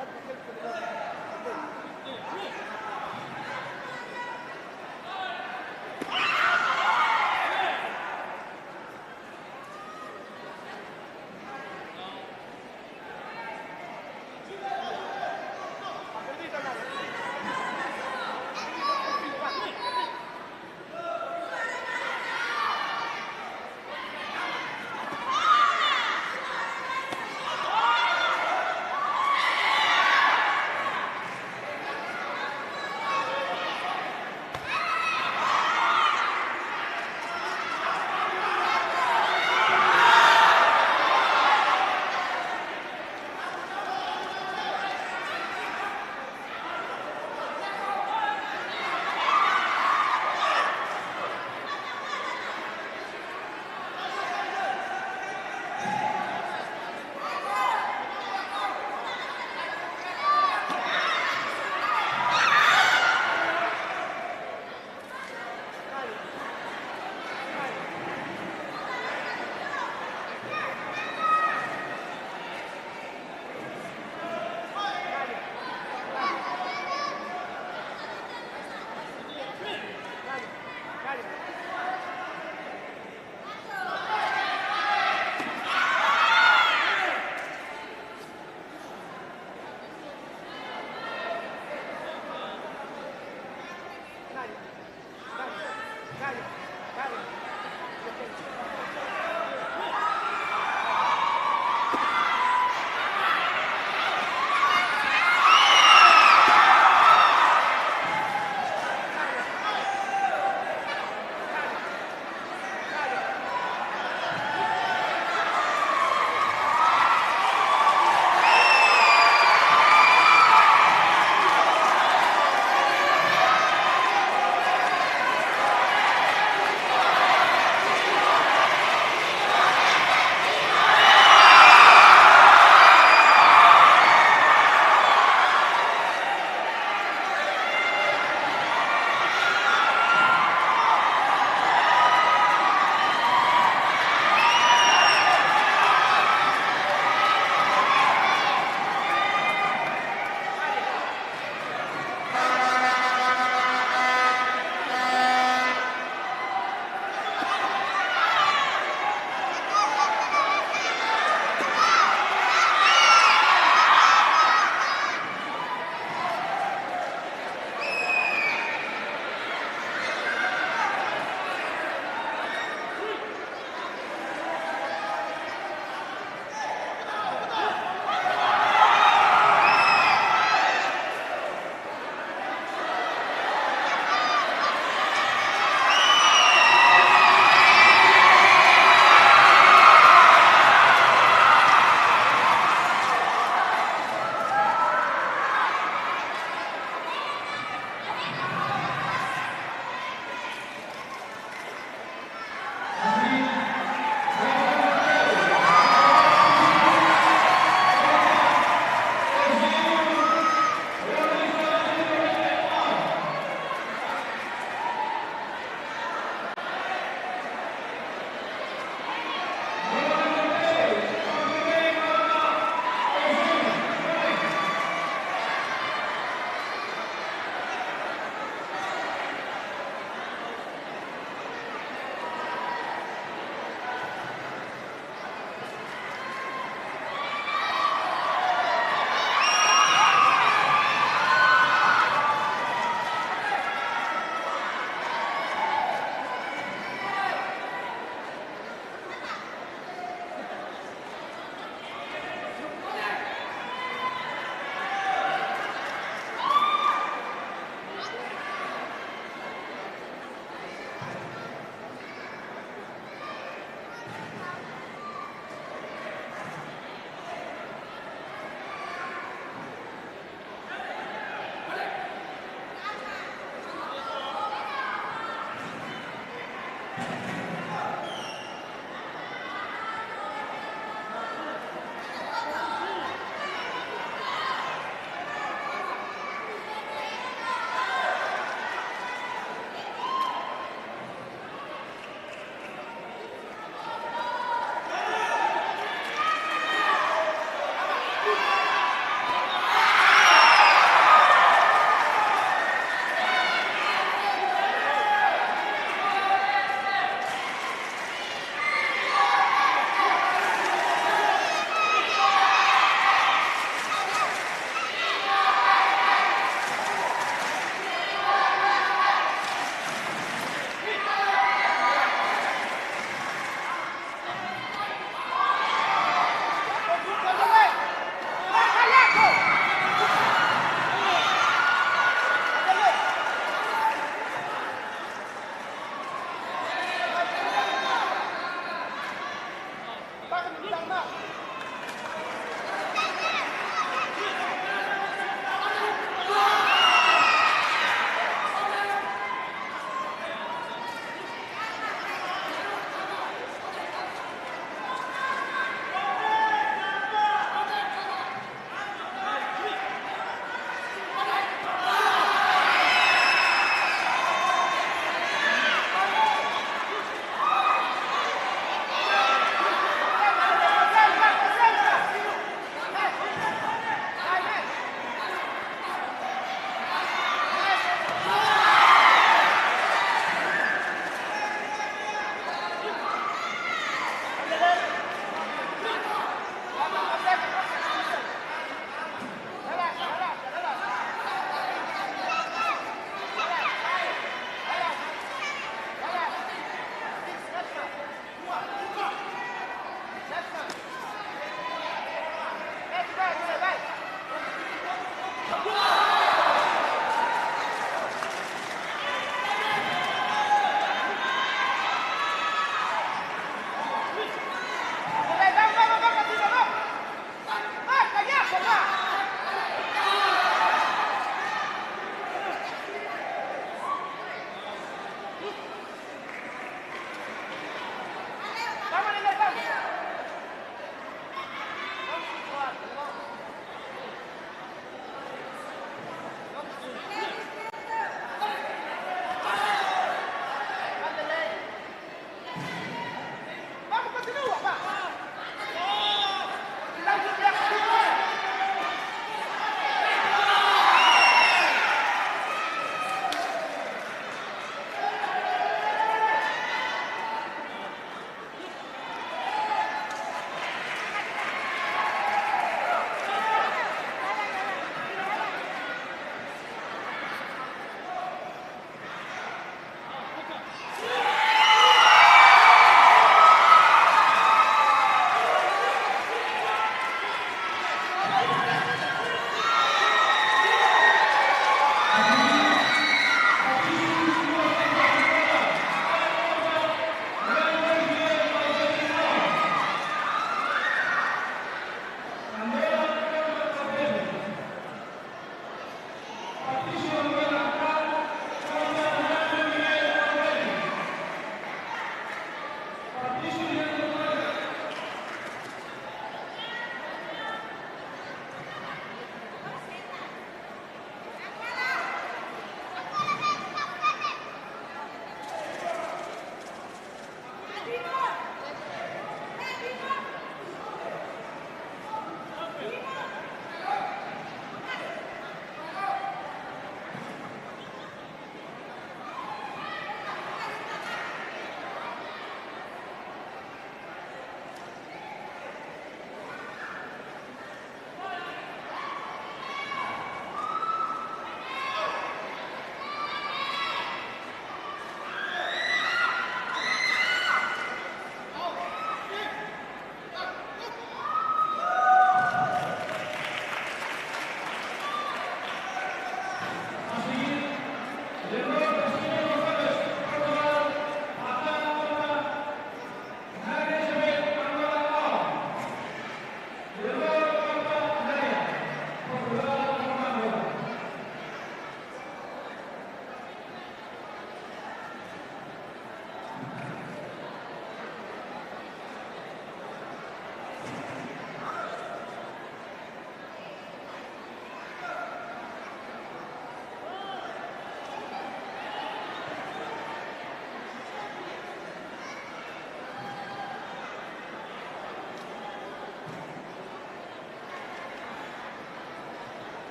[SPEAKER 1] Satu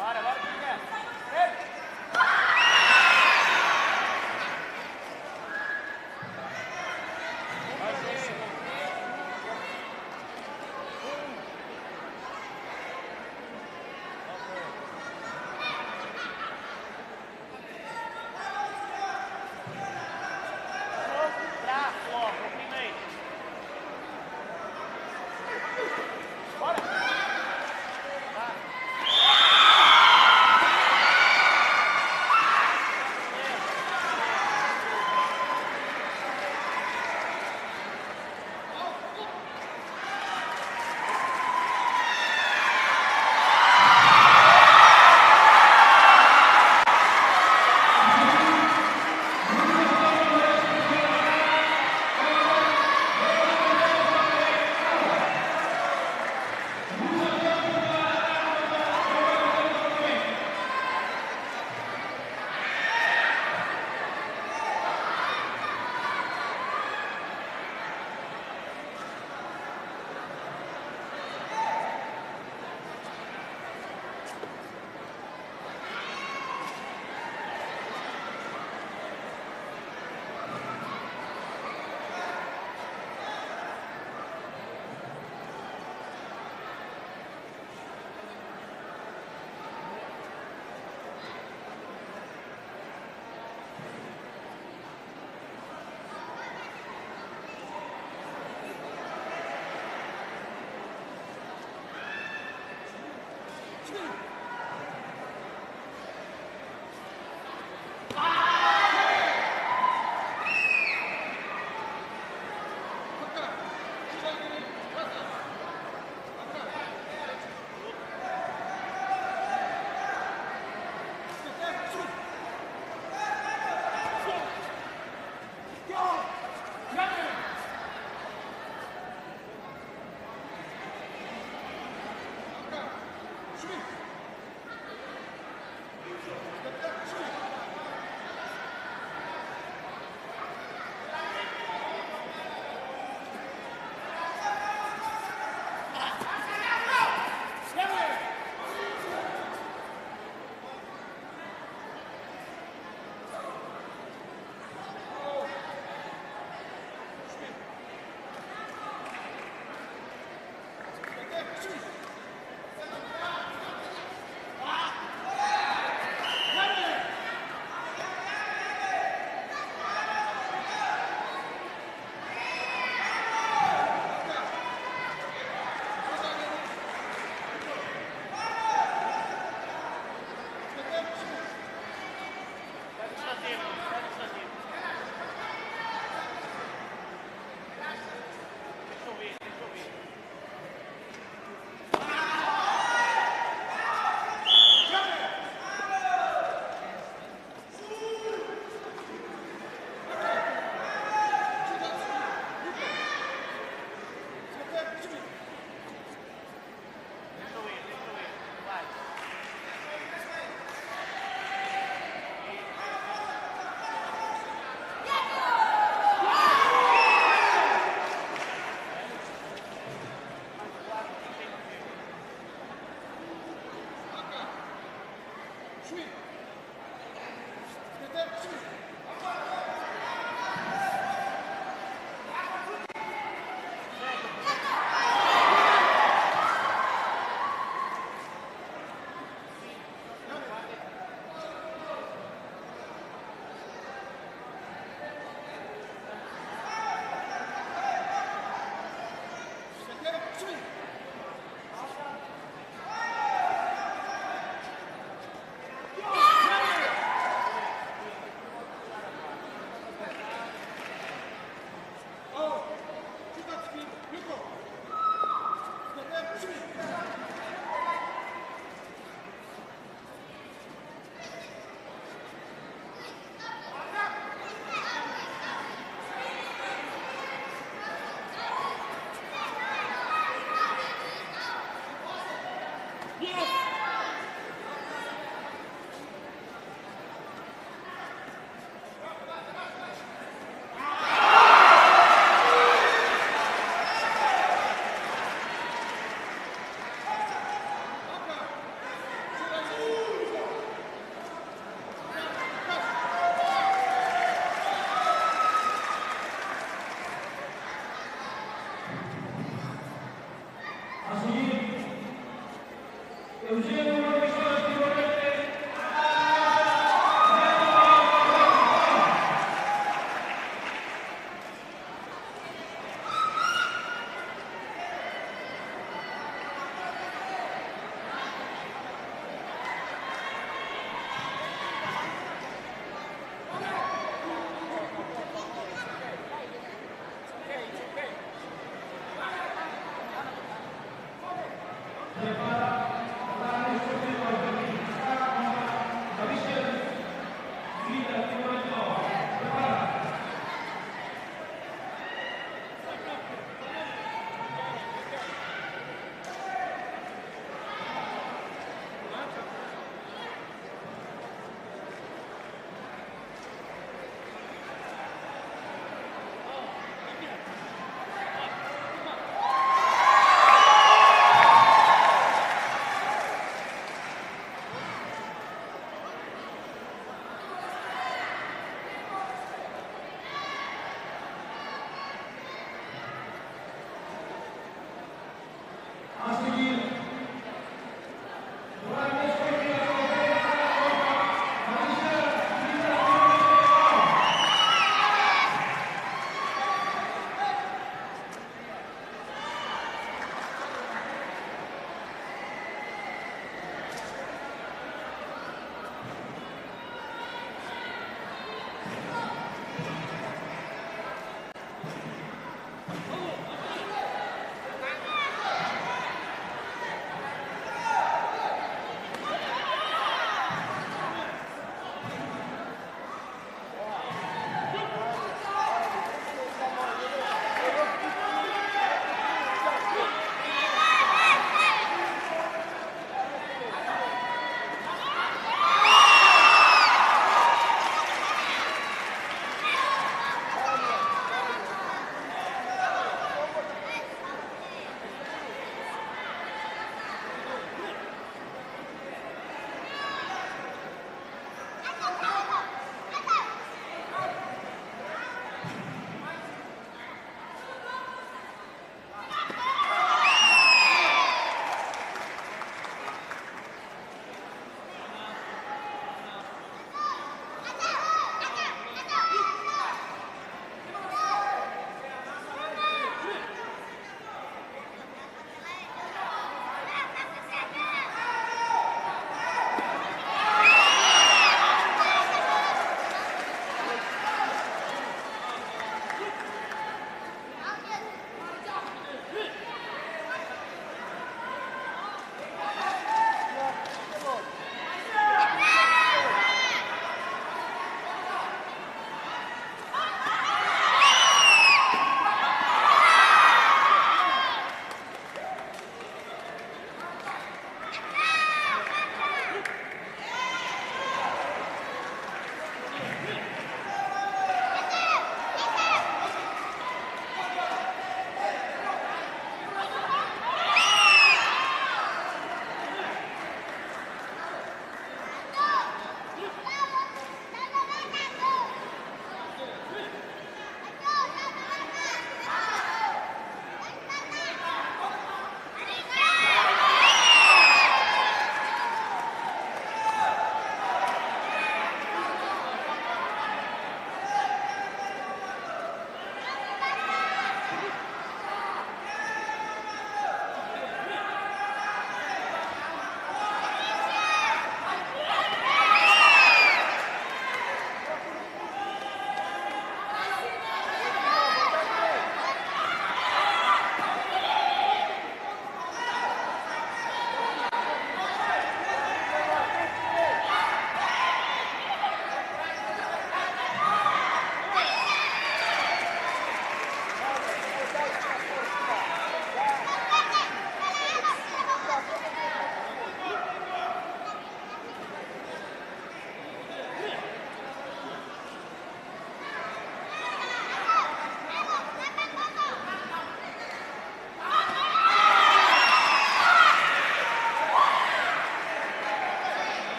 [SPEAKER 4] Bora, bora, Guilherme.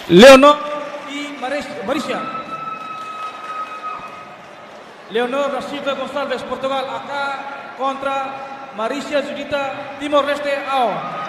[SPEAKER 3] Leonor y Mauricia. Leonor da Silva Gonçalves, Portugal, acá contra Mauricia Judita, Timor-Leste, AO.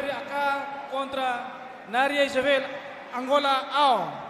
[SPEAKER 3] dari AK kontra Naria Isabel Angola AO.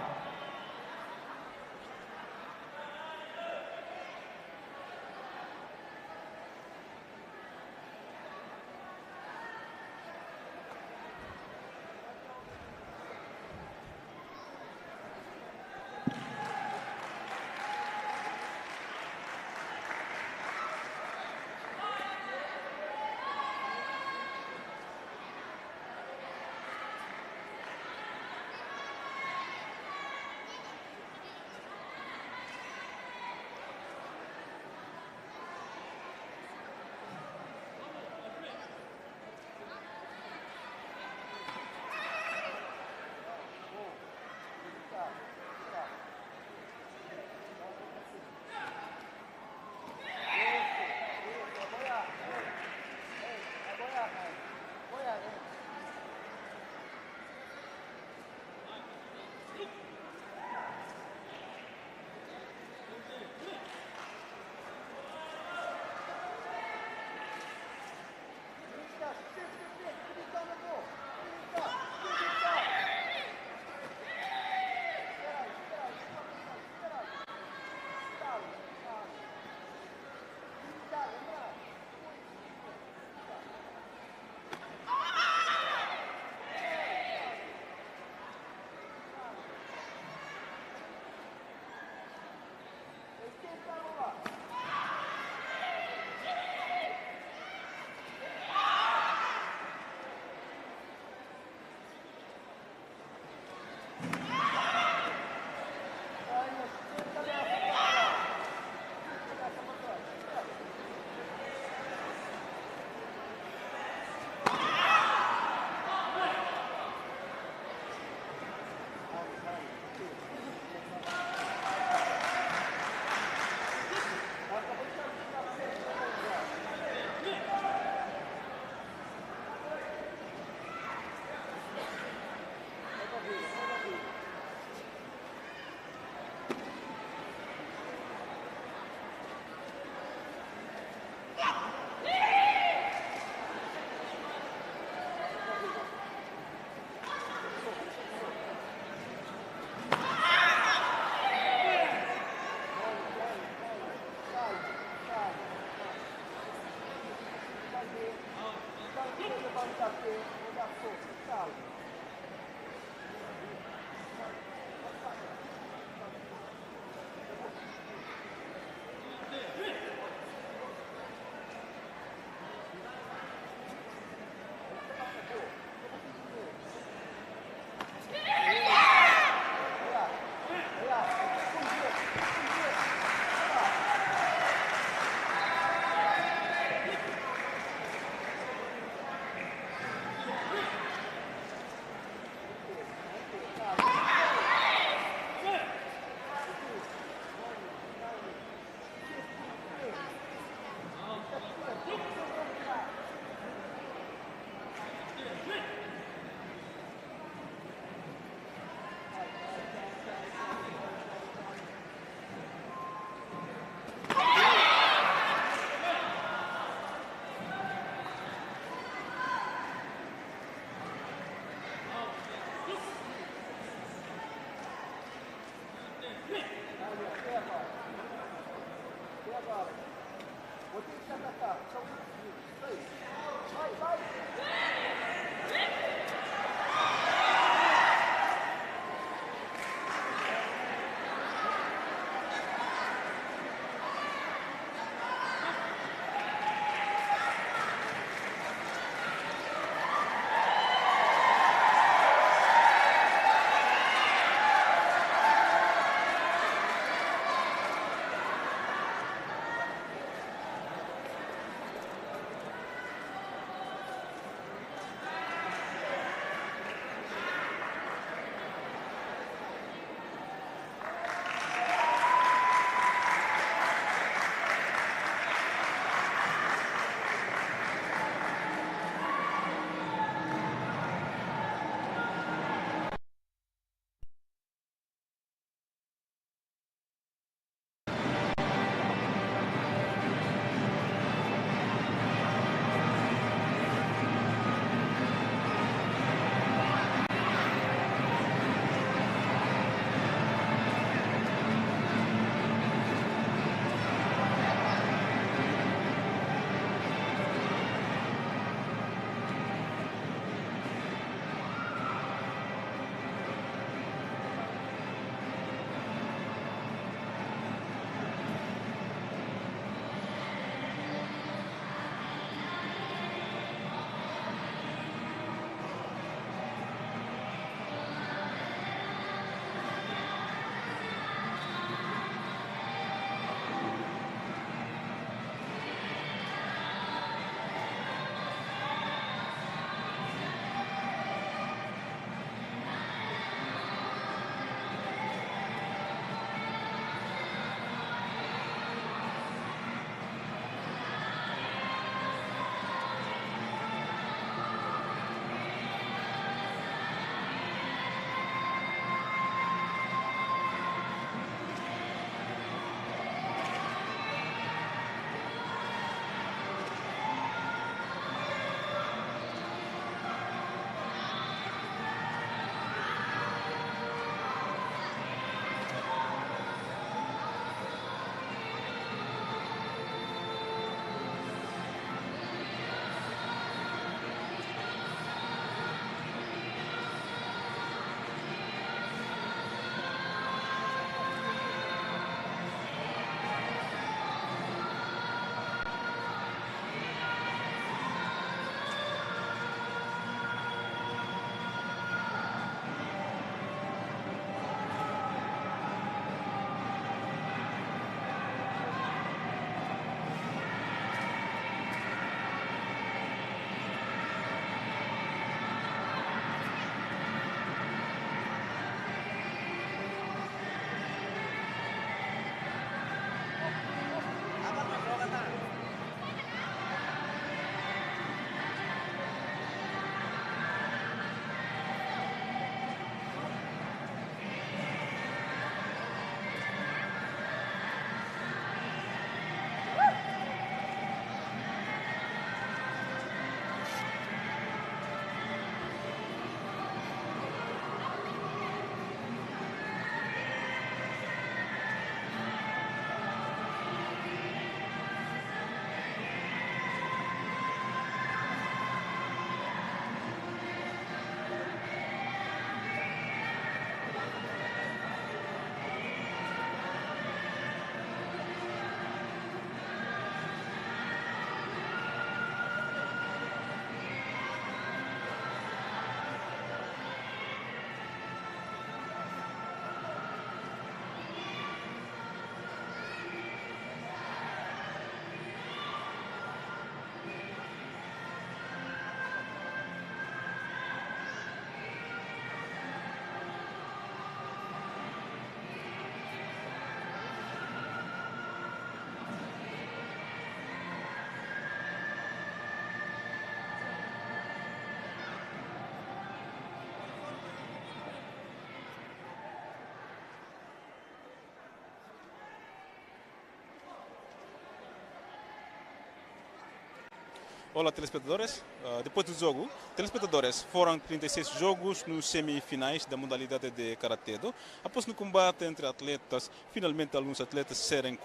[SPEAKER 2] Olá, telespectadores. Depois do jogo, telespectadores, foram 36 jogos nos semifinais da modalidade de Karatê-Do. Após o combate entre atletas, finalmente alguns atletas serem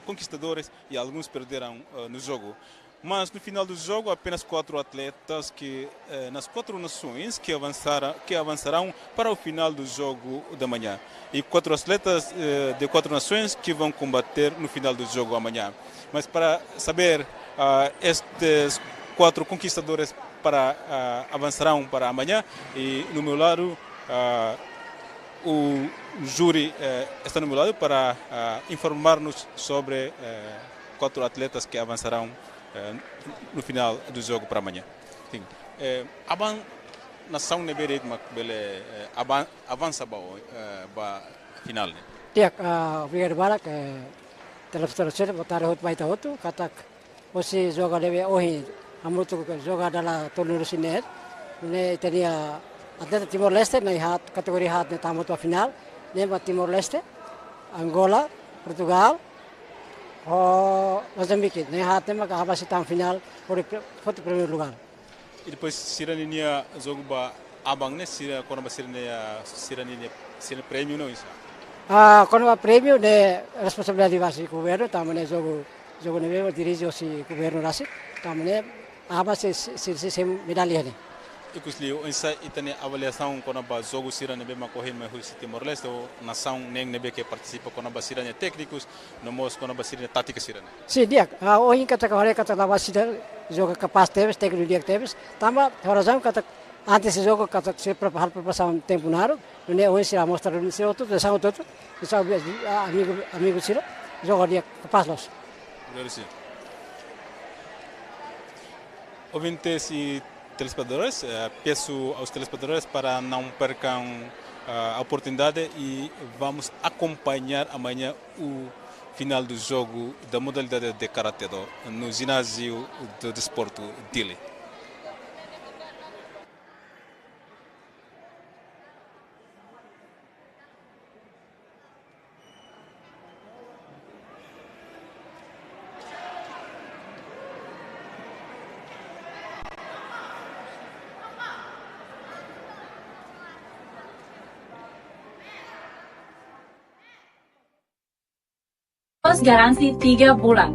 [SPEAKER 2] conquistadores e alguns perderam no jogo. Mas no final do jogo, apenas 4 atletas nas 4 nações que avançarão para o final do jogo da manhã. E 4 atletas de 4 nações que vão combater no final do jogo amanhã. Mas para saber estes 4 conquistadores avançarão para amanhã, e no meu lado o júri está no meu lado para informar-nos sobre 4 atletas que avançarão no final do jogo para amanhã. Sim. Aban nação neberit makbele avança ba final.
[SPEAKER 1] Tiak obrigado barak telespectador botar hot baita hotu katak osi joga leve ohi amutu joga dala torneio siner ne tenia atleta Timor Leste na hat kategori hat ne tamu to final ne Timor Leste, Angola, Portugal, Mozambique, ne hat ne maka habasi tam final por primeiro lugar.
[SPEAKER 2] E depois sirania jogo ba abang ne sira kono ba sirania prêmio não isso.
[SPEAKER 1] Quando a prêmio de responsabilidade base governo, também jogo ne dirige o governo rasi, também abase se medalha ne.
[SPEAKER 2] Ikusli essa itane avaliação quando ba jogo sira nebe makorrer mais o Timor Leste ou nação nem nebe que participa quando ba sira técnicos, no mos quando ba sira tática sira.
[SPEAKER 1] Sim, dia. Hoje kata da sira joga capaz teves técnico dia teves, tamba horazão kata antes se jogo kata se preparar para passar um tempo naro, né hoje sira mostrar no seu outro, de são outro, de são amigo sira, joga dia capaz los.
[SPEAKER 2] Obrigado. Ouvintes e telespectadores, peço aos telespectadores para não percam a oportunidade e vamos acompanhar amanhã o final do jogo da modalidade de Karatê-Do no ginásio do desporto Dili.
[SPEAKER 4] Garansi 3 bulan.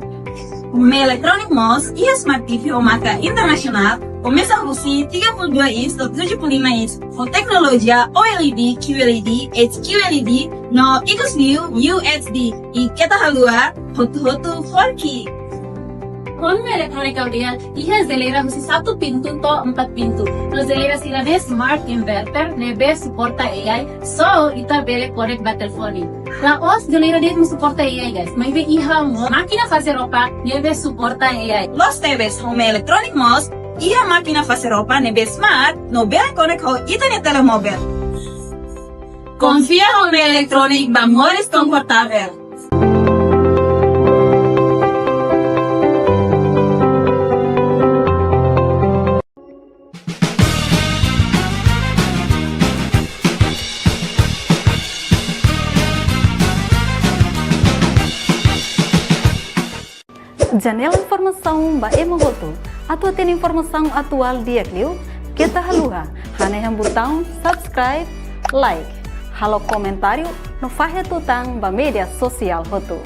[SPEAKER 4] Uma Electronic MOS e Smart TV ou marca internacional começa a produzir 32 inch do 75 inch com tecnologia OLED, QLED, HQLED no exclusive UHD e kita halua hotu 4K. Con Electronic Audio, ia geladeira husi 1 pintu to 4 pintu. No geladeira sila ne smart inverter, nebe suporta AI, so ita bele connect ba telefone. La os geladeira ne suporta AI guys. May be iha mo máquina fazer roupa, nebe suporta AI. Los TVs Home Electronic MOS, ia máquina fazer roupa nebe smart, no bele connect ho internet telemóvel. Confia Home Electronic ba mores confortável.
[SPEAKER 5] Janela informação ba emogoto. Atua tem informação atual dia Clio. Kita haluha. Hane yang botão subscribe, like. Halo comentário no fahe tutang ba media sosial hotu.